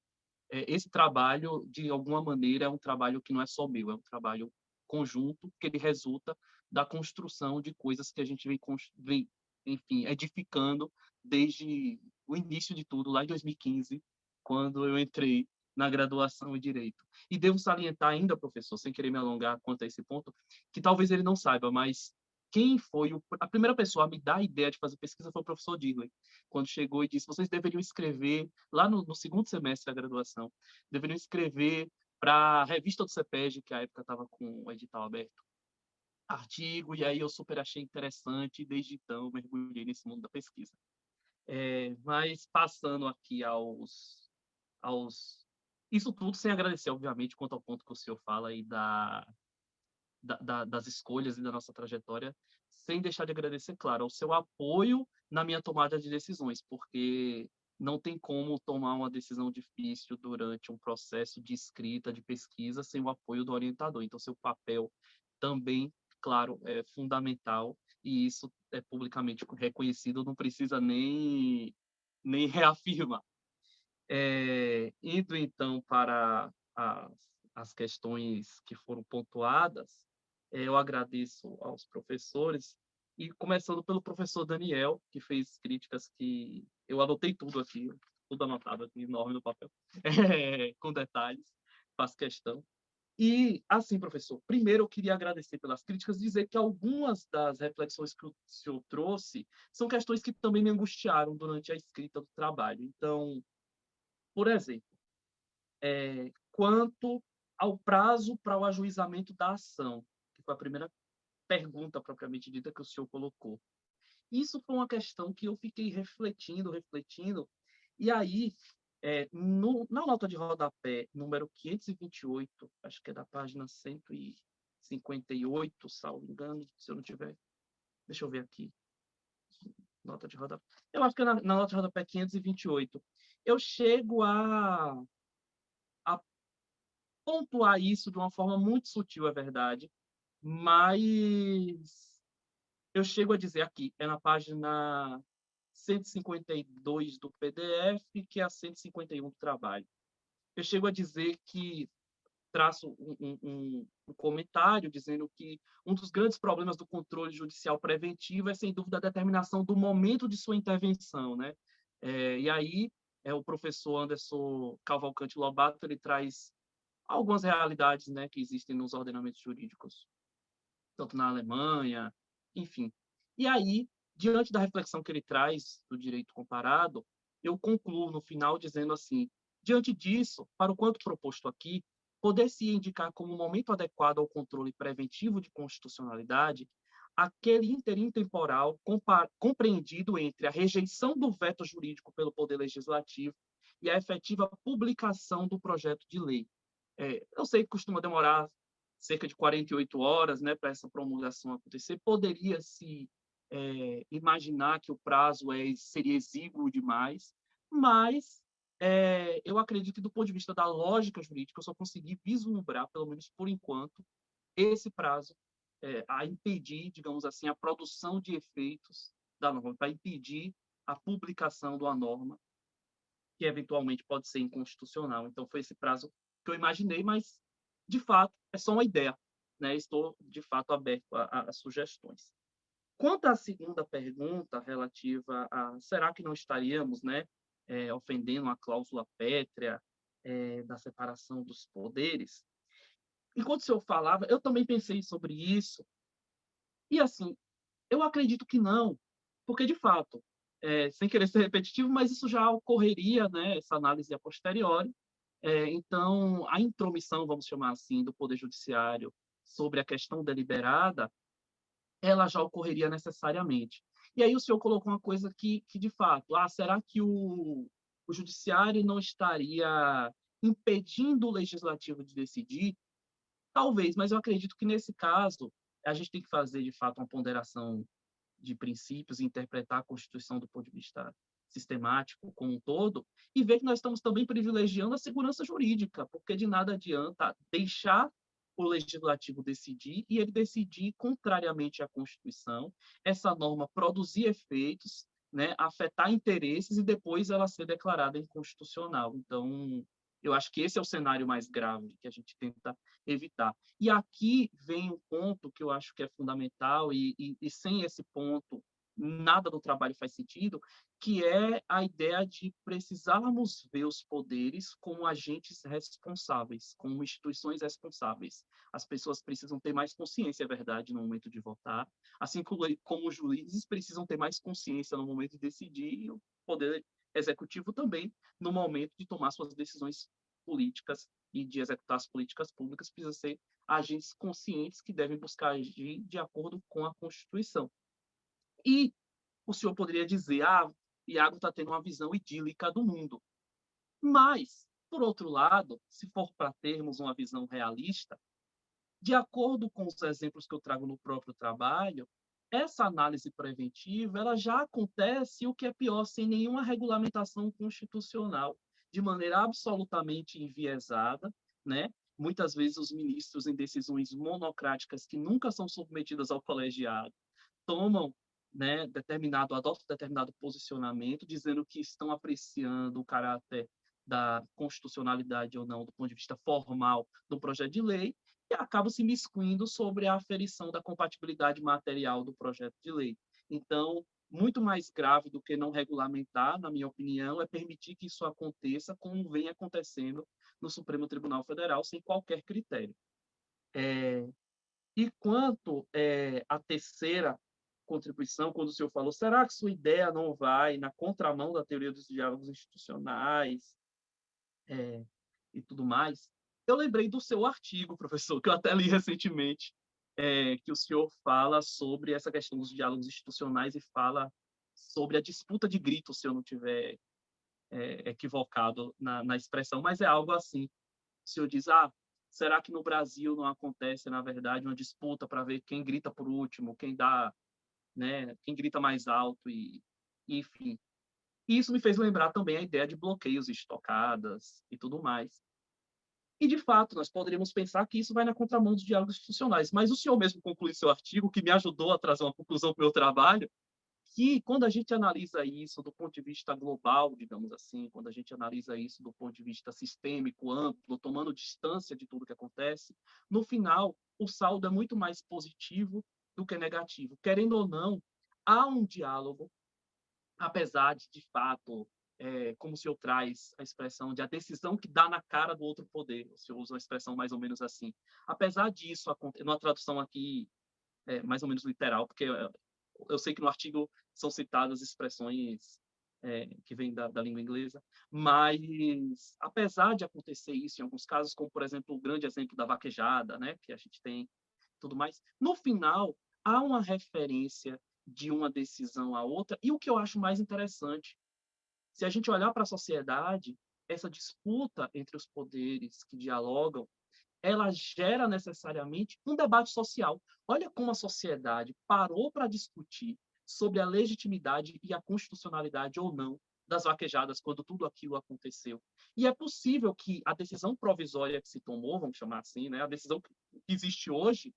esse trabalho, de alguma maneira, é um trabalho que não é só meu, é um trabalho conjunto, que ele resulta da construção de coisas que a gente vem enfim, edificando desde o início de tudo, lá em 2015, quando eu entrei na graduação em Direito. E devo salientar ainda, professor, sem querer me alongar quanto a esse ponto, que talvez ele não saiba, mas quem foi a primeira pessoa a me dar a ideia de fazer pesquisa foi o professor Dirley, quando chegou e disse, vocês deveriam escrever, lá no segundo semestre da graduação, deveriam escrever para a revista do CEPEG, que à época estava com o edital aberto, artigo, e aí eu super achei interessante, e desde então mergulhei nesse mundo da pesquisa. Mas passando aqui aos... Isso tudo sem agradecer, obviamente, quanto ao ponto que o senhor fala aí das escolhas e da nossa trajetória, sem deixar de agradecer, claro, ao seu apoio na minha tomada de decisões, porque não tem como tomar uma decisão difícil durante um processo de escrita, de pesquisa, sem o apoio do orientador. Então, seu papel também, claro, é fundamental, e isso é publicamente reconhecido, não precisa nem reafirmar. Indo, então, para as questões que foram pontuadas, eu agradeço aos professores, e começando pelo professor Daniel, que fez críticas que eu anotei tudo aqui, tudo anotado aqui, enorme no papel, com detalhes, faço questão. E, assim, professor, primeiro eu queria agradecer pelas críticas, dizer que algumas das reflexões que o senhor trouxe são questões que também me angustiaram durante a escrita do trabalho. Então, por exemplo, quanto ao prazo para o ajuizamento da ação, que foi a primeira pergunta propriamente dita que o senhor colocou. Isso foi uma questão que eu fiquei refletindo, e aí, na nota de rodapé, número 528, acho que é da página 158, salvo engano, se eu não tiver, deixa eu ver aqui, nota de rodapé, eu acho que é na nota de rodapé 528, eu chego a pontuar isso de uma forma muito sutil, é verdade, mas eu chego a dizer aqui, é na página 152 do PDF, que é a 151 do trabalho. Eu chego a dizer que traço um comentário dizendo que um dos grandes problemas do controle judicial preventivo é, sem dúvida, a determinação do momento de sua intervenção, né? E aí, o professor Anderson Cavalcante Lobato, ele traz algumas realidades, né, que existem nos ordenamentos jurídicos, tanto na Alemanha, enfim. E aí, diante da reflexão que ele traz do direito comparado, eu concluo no final dizendo assim: diante disso, para o quanto proposto aqui, poder-se indicar como momento adequado ao controle preventivo de constitucionalidade aquele interim temporal compreendido entre a rejeição do veto jurídico pelo Poder Legislativo e a efetiva publicação do projeto de lei. Eu sei que costuma demorar cerca de 48 horas, né, para essa promulgação acontecer. Poderia-se imaginar que o prazo seria exíguo demais, mas eu acredito que, do ponto de vista da lógica jurídica, eu só consegui vislumbrar, pelo menos por enquanto, esse prazo a impedir, digamos assim, a produção de efeitos da norma, para impedir a publicação de uma norma que eventualmente pode ser inconstitucional. Então, foi esse prazo que eu imaginei, mas, de fato, é só uma ideia, né? Estou, de fato, aberto a sugestões. Quanto à segunda pergunta, relativa a será que não estaríamos, né, ofendendo a cláusula pétrea da separação dos poderes? Enquanto o senhor falava, eu também pensei sobre isso, e, assim, eu acredito que não, porque, de fato, sem querer ser repetitivo, mas isso já ocorreria, né, essa análise a posteriori. Então, a intromissão, vamos chamar assim, do Poder Judiciário sobre a questão deliberada, ela já ocorreria necessariamente. E aí o senhor colocou uma coisa que de fato, será que o Judiciário não estaria impedindo o Legislativo de decidir? Talvez, mas eu acredito que, nesse caso, a gente tem que fazer, de fato, uma ponderação de princípios e interpretar a Constituição do ponto de vista sistemático como um todo, e ver que nós estamos também privilegiando a segurança jurídica, porque de nada adianta deixar o legislativo decidir e ele decidir contrariamente à Constituição, essa norma produzir efeitos, né, afetar interesses e depois ela ser declarada inconstitucional. Então, eu acho que esse é o cenário mais grave que a gente tenta evitar. E aqui vem um ponto que eu acho que é fundamental, e sem esse ponto, nada do trabalho faz sentido, que é a ideia de precisarmos ver os poderes como agentes responsáveis, como instituições responsáveis. As pessoas precisam ter mais consciência, é verdade, no momento de votar, assim como os juízes precisam ter mais consciência no momento de decidir, e o poder executivo também, no momento de tomar suas decisões políticas e de executar as políticas públicas, precisa ser agentes conscientes que devem buscar agir de acordo com a Constituição. E o senhor poderia dizer, Iago está tendo uma visão idílica do mundo. Mas, por outro lado, se for para termos uma visão realista, de acordo com os exemplos que eu trago no próprio trabalho, essa análise preventiva ela já acontece, o que é pior, sem nenhuma regulamentação constitucional, de maneira absolutamente enviesada, né? Muitas vezes os ministros, em decisões monocráticas que nunca são submetidas ao colegiado, tomam, né, adotam determinado posicionamento, dizendo que estão apreciando o caráter da constitucionalidade ou não, do ponto de vista formal, do projeto de lei, e acabam se miscuindo sobre a aferição da compatibilidade material do projeto de lei. Então, muito mais grave do que não regulamentar, na minha opinião, é permitir que isso aconteça como vem acontecendo no Supremo Tribunal Federal, sem qualquer critério. E quanto à terceira contribuição, quando o senhor falou, será que sua ideia não vai na contramão da teoria dos diálogos institucionais e tudo mais? Eu lembrei do seu artigo, professor, que eu até li recentemente, que o senhor fala sobre essa questão dos diálogos institucionais e fala sobre a disputa de grito, se eu não estiver equivocado na expressão, mas é algo assim. O senhor diz, será que no Brasil não acontece, na verdade, uma disputa para ver quem grita por último, quem dá, né, quem grita mais alto, enfim. E isso me fez lembrar também a ideia de bloqueios, estocadas e tudo mais. E, de fato, nós poderíamos pensar que isso vai na contramão dos diálogos institucionais, mas o senhor mesmo conclui seu artigo, que me ajudou a trazer uma conclusão para o meu trabalho, que quando a gente analisa isso do ponto de vista global, digamos assim, quando a gente analisa isso do ponto de vista sistêmico, amplo, tomando distância de tudo que acontece, no final, o saldo é muito mais positivo do que negativo. Querendo ou não, há um diálogo, apesar de fato, como o senhor traz a expressão de a decisão que dá na cara do outro poder, o senhor usa uma expressão mais ou menos assim. Apesar disso, numa tradução aqui mais ou menos literal, porque eu sei que no artigo são citadas expressões que vêm da língua inglesa, mas, apesar de acontecer isso em alguns casos, como, por exemplo, o grande exemplo da vaquejada, né, que a gente tem, tudo mais, no final, há uma referência de uma decisão à outra, e o que eu acho mais interessante, se a gente olhar para a sociedade, essa disputa entre os poderes que dialogam, ela gera necessariamente um debate social. Olha como a sociedade parou para discutir sobre a legitimidade e a constitucionalidade ou não das vaquejadas quando tudo aquilo aconteceu. E é possível que a decisão provisória que se tomou, vamos chamar assim, né, a decisão que existe hoje,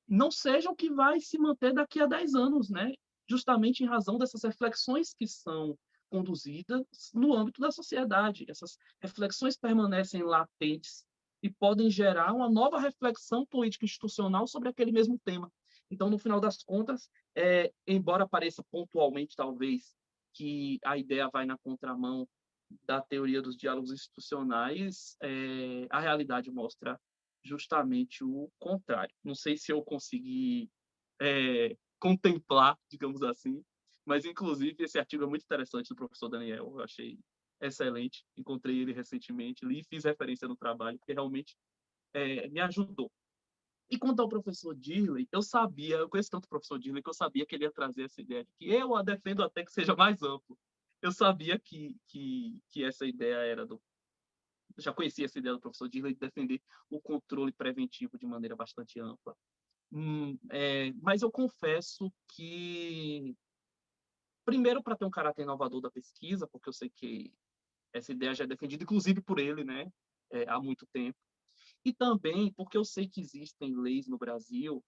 não seja o que vai se manter daqui a 10 anos, né? Justamente em razão dessas reflexões que são conduzidas no âmbito da sociedade. Essas reflexões permanecem latentes e podem gerar uma nova reflexão política institucional sobre aquele mesmo tema. Então, no final das contas, embora pareça pontualmente, talvez, que a ideia vai na contramão da teoria dos diálogos institucionais, a realidade mostra justamente o contrário. Não sei se eu consegui contemplar, digamos assim, mas, inclusive, esse artigo é muito interessante do professor Daniel, eu achei excelente, encontrei ele recentemente, li e fiz referência no trabalho, porque realmente me ajudou. E quanto ao professor Dirley, eu conheço tanto o professor Dirley que eu sabia que ele ia trazer essa ideia de que eu a defendo até que seja mais amplo. Eu sabia que essa ideia era do... Eu já conhecia essa ideia do professor Dirley de defender o controle preventivo de maneira bastante ampla. Mas eu confesso que, primeiro, para ter um caráter inovador da pesquisa, porque eu sei que essa ideia já é defendida, inclusive por ele, né, há muito tempo, e também porque eu sei que existem leis no Brasil,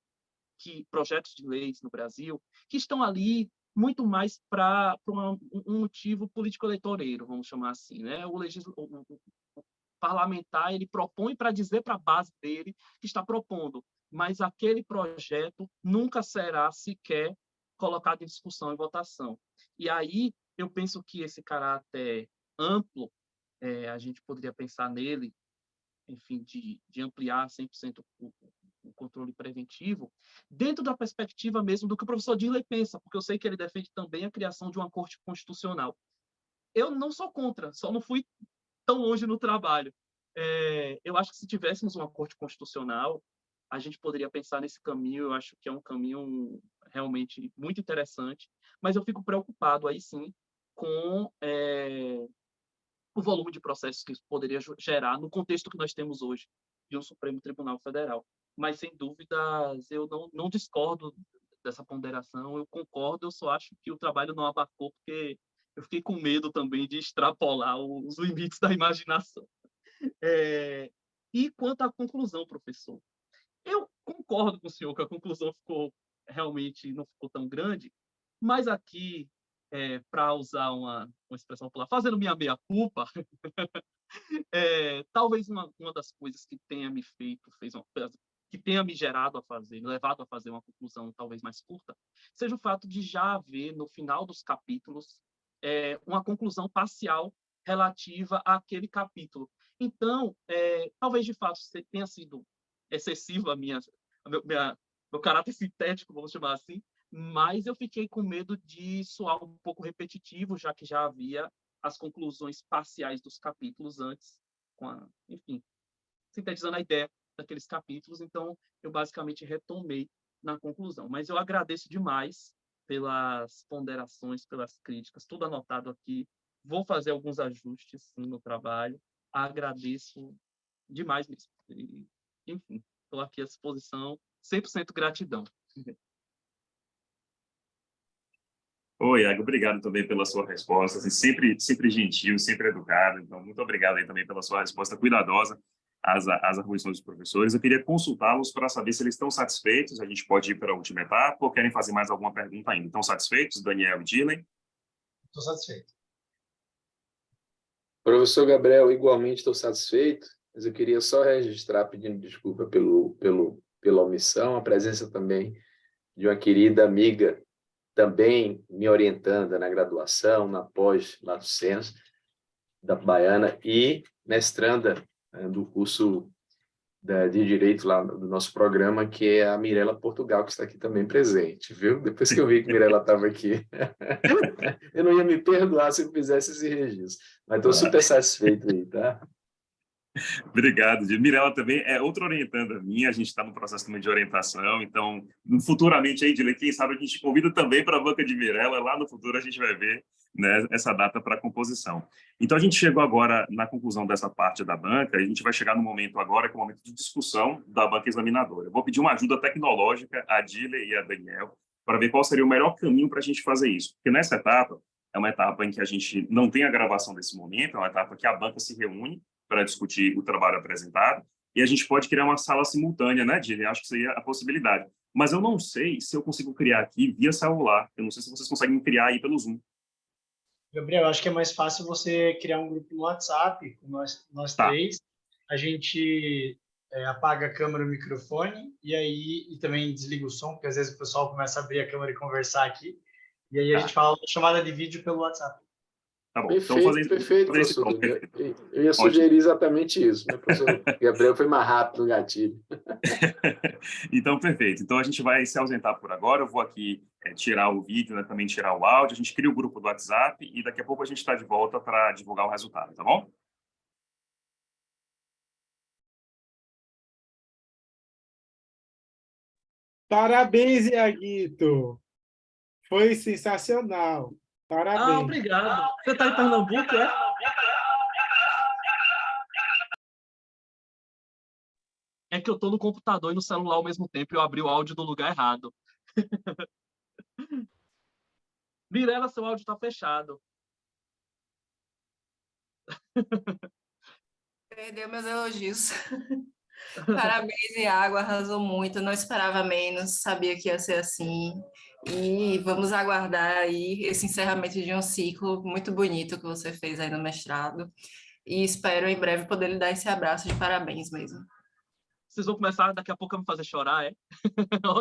projetos de leis no Brasil, que estão ali muito mais para um motivo político-eleitoreiro, vamos chamar assim, né? O parlamentar ele propõe para dizer para a base dele que está propondo, mas aquele projeto nunca será sequer colocado em discussão e votação. E aí eu penso que esse caráter amplo, a gente poderia pensar nele, enfim, de ampliar 100% o controle preventivo, dentro da perspectiva mesmo do que o professor Dirley pensa, porque eu sei que ele defende também a criação de uma corte constitucional. Eu não sou contra, só não fui tão longe no trabalho. Eu acho que se tivéssemos uma corte constitucional, a gente poderia pensar nesse caminho, eu acho que é um caminho realmente muito interessante, mas eu fico preocupado aí sim com o volume de processos que isso poderia gerar no contexto que nós temos hoje de um Supremo Tribunal Federal. Mas, sem dúvidas, eu não discordo dessa ponderação, eu concordo, eu só acho que o trabalho não abarcou, porque eu fiquei com medo também de extrapolar os limites da imaginação. E quanto à conclusão, professor, eu concordo com o senhor que a conclusão realmente não ficou tão grande, mas aqui, para usar uma expressão popular, fazendo minha meia-culpa, talvez uma das coisas que tenha me que tenha me levado a fazer uma conclusão talvez mais curta, seja o fato de já haver, no final dos capítulos, uma conclusão parcial relativa àquele capítulo. Então, talvez, de fato, tenha sido excessiva meu caráter sintético, vamos chamar assim, mas eu fiquei com medo de soar um pouco repetitivo, já que já havia as conclusões parciais dos capítulos antes, enfim, sintetizando a ideia daqueles capítulos. Então, eu basicamente retomei na conclusão. Mas eu agradeço demais pelas ponderações, pelas críticas, tudo anotado aqui. Vou fazer alguns ajustes sim, no trabalho. Agradeço demais mesmo. Enfim, estou aqui à disposição. 100% gratidão. Oi, Iago, obrigado também pela sua resposta, assim, sempre gentil, sempre educado. Então, muito obrigado aí também pela sua resposta cuidadosa às arguições dos professores. Eu queria consultá-los para saber se eles estão satisfeitos. A gente pode ir para a última etapa ou querem fazer mais alguma pergunta ainda? Estão satisfeitos, Daniel e Dylan? Estou satisfeito. Professor Gabriel, igualmente estou satisfeito, mas eu queria só registrar, pedindo desculpa pela omissão, a presença também de uma querida amiga, também me orientando na graduação, na pós, lá do Senso, da Baiana, e mestranda do curso de Direito lá do nosso programa, que é a Mirela Portugal, que está aqui também presente, viu? Depois que eu vi que Mirela estava aqui, eu não ia me perdoar se eu fizesse esse registro, mas estou super satisfeito aí, tá? Obrigado, Mirela também é outra orientanda minha, a gente está no processo também de orientação, então, futuramente aí, Dylan, quem sabe a gente convida também para a banca de Mirela, lá no futuro a gente vai ver, né, essa data para a composição. Então, a gente chegou agora na conclusão dessa parte da banca, a gente vai chegar no momento agora, que é o momento de discussão da banca examinadora. Eu vou pedir uma ajuda tecnológica a Dylan e a Daniel, para ver qual seria o melhor caminho para a gente fazer isso, porque nessa etapa, é uma etapa em que a gente não tem a gravação desse momento, é uma etapa que a banca se reúne para discutir o trabalho apresentado, e a gente pode criar uma sala simultânea, né, Dini? Acho que seria a possibilidade. Mas eu não sei se eu consigo criar aqui via celular. Eu não sei se vocês conseguem criar aí pelo Zoom. Gabriel, acho que é mais fácil você criar um grupo no WhatsApp, com nós Tá. três. A gente apaga a câmera e o microfone, e também desliga o som, porque às vezes o pessoal começa a abrir a câmera e conversar aqui. E aí a gente fala chamada de vídeo pelo WhatsApp. Tá bom. Perfeito, Então, perfeito, fazer esse professor. ponto. Eu ia sugerir exatamente isso, mas o professor Gabriel foi mais rápido no gatilho. Então, perfeito. Então, a gente vai se ausentar por agora. Eu vou aqui tirar o vídeo, né, também tirar o áudio. A gente cria o grupo do WhatsApp e daqui a pouco a gente está de volta para divulgar o resultado, tá bom? Parabéns, Iaguito. Foi sensacional. Parabéns. Obrigado. Você está em Pernambuco, é? É que eu estou no computador e no celular ao mesmo tempo e eu abri o áudio do lugar errado. Mirela, seu áudio está fechado. Perdeu meus elogios. Parabéns, Iago, arrasou muito. Não esperava menos, sabia que ia ser assim. E vamos aguardar aí esse encerramento de um ciclo muito bonito que você fez aí no mestrado. E espero em breve poder lhe dar esse abraço de parabéns mesmo. Vocês vão começar daqui a pouco a me fazer chorar, é?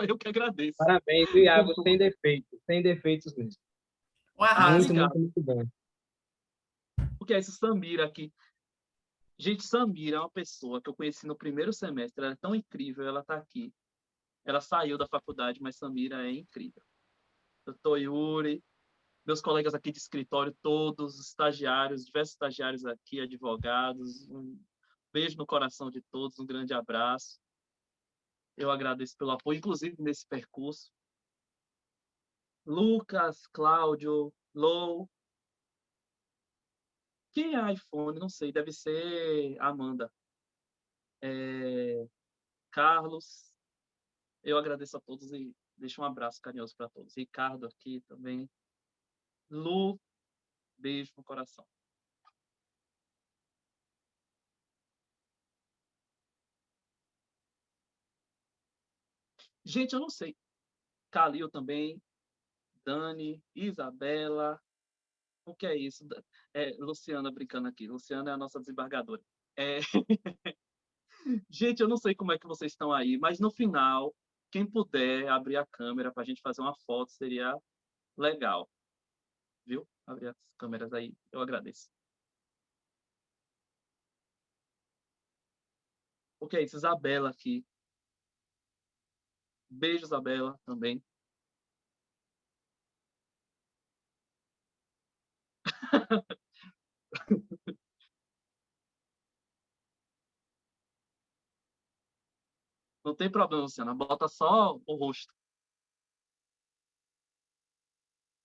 Eu que agradeço. Parabéns, Iago, sem defeitos, sem defeitos mesmo. Um arraso. Muito bom. Porque esse Samira aqui. Gente, Samira é uma pessoa que eu conheci no primeiro semestre. Ela é tão incrível, ela está aqui. Ela saiu da faculdade, mas Samira é incrível. Doutor Yuri, meus colegas aqui de escritório, todos, estagiários, diversos estagiários aqui, advogados, um beijo no coração de todos, um grande abraço. Eu agradeço pelo apoio, inclusive nesse percurso. Lucas, Cláudio, Lou. Quem é iPhone? Não sei, deve ser Amanda. Carlos, eu agradeço a todos e Deixa um abraço carinhoso para todos. Ricardo aqui também. Lu, beijo no coração. Gente, eu não sei. Calil também, Dani, Isabela. O que é isso? Luciana brincando aqui. Luciana é a nossa desembargadora. É... Gente, eu não sei como é que vocês estão aí, mas no final, quem puder abrir a câmera para a gente fazer uma foto seria legal. Viu? Abrir as câmeras aí, eu agradeço. O que é isso? Isabela aqui. Beijo, Isabela, também. Não tem problema, Luciana. Bota só o rosto.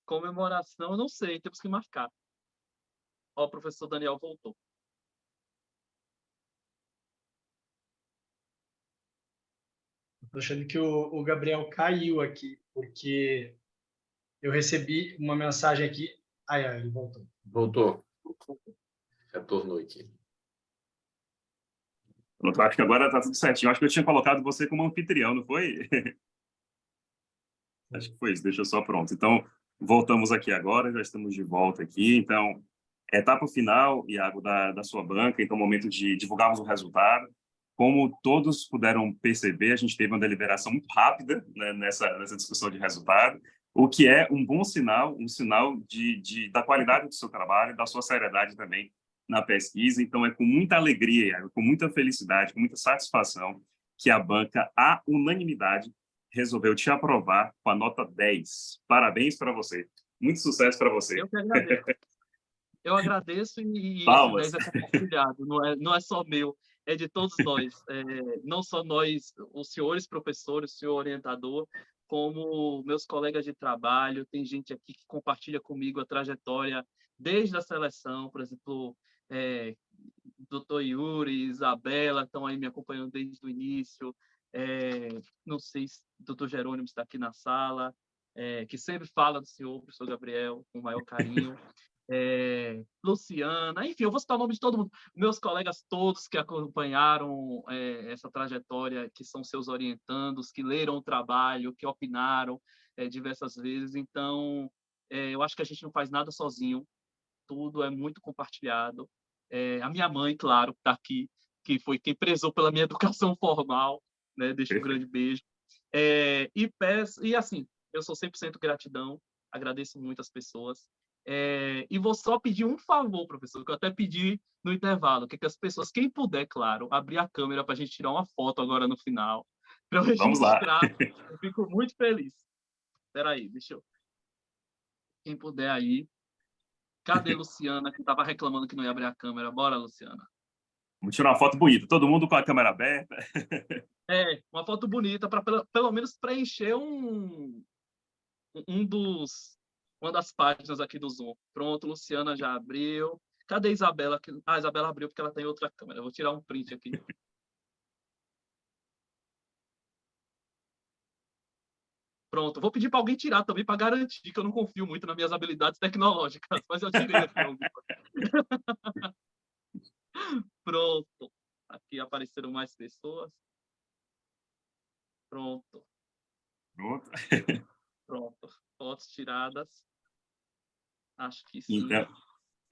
Comemoração, eu não sei. Temos que marcar. Ó, o professor Daniel voltou. Estou achando que o Gabriel caiu aqui, porque eu recebi uma mensagem aqui. Ai, ele voltou. Voltou. Retornou aqui. Pronto, acho que agora está tudo certinho. Acho que eu tinha colocado você como anfitrião, não foi? Acho que foi isso. Deixa eu só pronto. Então, voltamos aqui agora, já estamos de volta aqui. Então, etapa final, Iago, da sua banca. Então, momento de divulgarmos o resultado. Como todos puderam perceber, a gente teve uma deliberação muito rápida, né, nessa discussão de resultado, o que é um bom sinal, um sinal da qualidade do seu trabalho, da sua seriedade também na pesquisa. Então, é com muita alegria, Iago, com muita felicidade, com muita satisfação, que a banca, à unanimidade, resolveu te aprovar com a nota 10. Parabéns para você. Muito sucesso para você. Eu que agradeço. Eu agradeço e Palmas. esse 10 é compartilhado, não é só meu, é de todos nós. Não só nós, os senhores professores, o senhor orientador, como meus colegas de trabalho. Tem gente aqui que compartilha comigo a trajetória desde a seleção, por exemplo, Dr. Yuri, Isabela, estão aí me acompanhando desde o início. Não sei se o Dr. Jerônimo está aqui na sala, que sempre fala do senhor, professor Gabriel, com o maior carinho. Luciana, enfim, eu vou citar o nome de todo mundo. Meus colegas todos que acompanharam essa trajetória, que são seus orientandos, que leram o trabalho, que opinaram diversas vezes. Então, eu acho que a gente não faz nada sozinho, tudo é muito compartilhado. A minha mãe, claro, está aqui, que foi quem prezou pela minha educação formal, né? Deixo um grande beijo. E assim, eu sou 100% gratidão, agradeço muito as pessoas. E vou só pedir um favor, professor, que eu até pedi no intervalo, que as pessoas, quem puder, claro, abrir a câmera para a gente tirar uma foto agora no final, para eu Vamos lá. registrar. Eu fico muito feliz. Espera aí, deixa eu... Quem puder aí. Cadê Luciana, que estava reclamando que não ia abrir a câmera? Bora, Luciana. Vamos tirar uma foto bonita. Todo mundo com a câmera aberta. Uma foto bonita, para pelo menos preencher uma das páginas aqui do Zoom. Pronto, Luciana já abriu. Cadê a Isabela? A Isabela abriu porque ela está em outra câmera. Eu vou tirar um print aqui. Pronto, vou pedir para alguém tirar também, para garantir que eu não confio muito nas minhas habilidades tecnológicas, mas eu tirei aqui. Pronto. Aqui apareceram mais pessoas. Pronto. Pronto. Fotos tiradas. Acho que sim.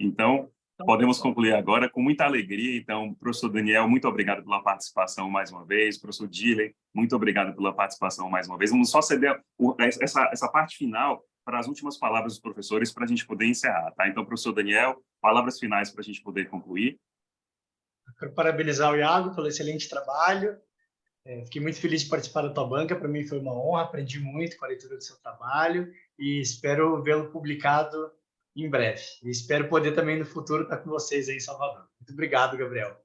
Então podemos concluir agora com muita alegria. Então, professor Daniel, muito obrigado pela participação mais uma vez. Professor Dirley, muito obrigado pela participação mais uma vez. Vamos só ceder essa parte final para as últimas palavras dos professores para a gente poder encerrar, tá? Então, professor Daniel, palavras finais para a gente poder concluir. Eu quero parabenizar o Iago pelo excelente trabalho. Fiquei muito feliz de participar da tua banca. Para mim foi uma honra, aprendi muito com a leitura do seu trabalho e espero vê-lo publicado em breve. E espero poder também no futuro estar com vocês aí em Salvador. Muito obrigado, Gabriel.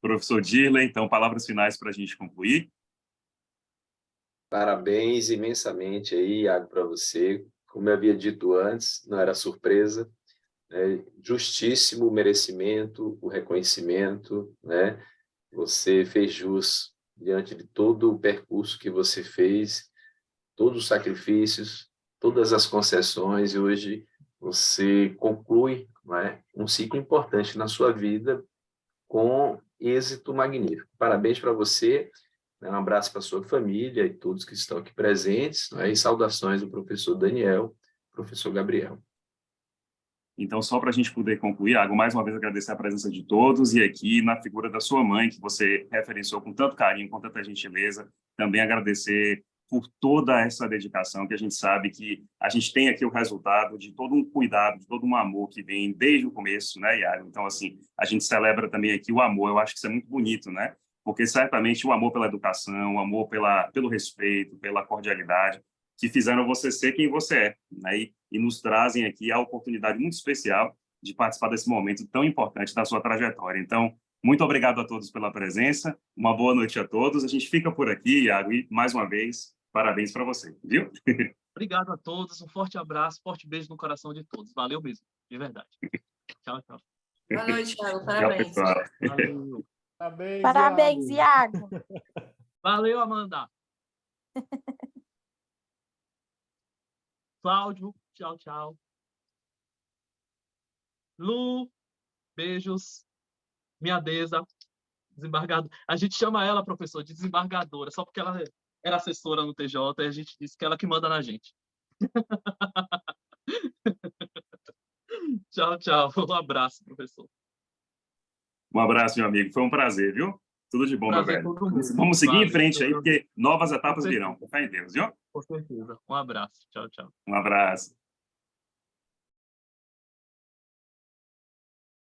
Professor Dirley, então, palavras finais para a gente concluir. Parabéns imensamente aí, Iago, para você. Como eu havia dito antes, não era surpresa. Justíssimo o merecimento, o reconhecimento, né? Você fez jus diante de todo o percurso que você fez, todos os sacrifícios, todas as concessões, e hoje você conclui, não é, um ciclo importante na sua vida com êxito magnífico. Parabéns para você, né, um abraço para sua família e todos que estão aqui presentes, não é, e saudações do professor Daniel, professor Gabriel. Então, só para a gente poder concluir, Iago, mais uma vez agradecer a presença de todos e aqui na figura da sua mãe, que você referenciou com tanto carinho, com tanta gentileza, também agradecer por toda essa dedicação, que a gente sabe que a gente tem aqui o resultado de todo um cuidado, de todo um amor que vem desde o começo, né, Iago? Então, assim, a gente celebra também aqui o amor, eu acho que isso é muito bonito, né? Porque certamente o amor pela educação, o amor pelo respeito, pela cordialidade, que fizeram você ser quem você é, né? E nos trazem aqui a oportunidade muito especial de participar desse momento tão importante da sua trajetória. Então, muito obrigado a todos pela presença, uma boa noite a todos. A gente fica por aqui, Iago, e mais uma vez, parabéns para você, viu? Obrigado a todos, um forte abraço, forte beijo no coração de todos. Valeu mesmo, de verdade. Tchau, tchau. Boa noite, Thiago. Tchau, Parabéns. pessoal. Valeu. Parabéns, Iago. Valeu, Amanda. Cláudio, tchau, tchau. Lu, beijos. Minha Deza, desembargadora. A gente chama ela, professor, de desembargadora, só porque ela era assessora no TJ e a gente disse que ela que manda na gente. Tchau, tchau. Um abraço, professor. Um abraço, meu amigo. Foi um prazer, viu? Tudo de bom, meu Prazer velho. todo mundo. Vamos seguir Valeu, em frente aí, valeu. porque novas etapas Com certeza. virão. Com fé em Deus, viu? Com certeza. Um abraço. Tchau, tchau. Um abraço.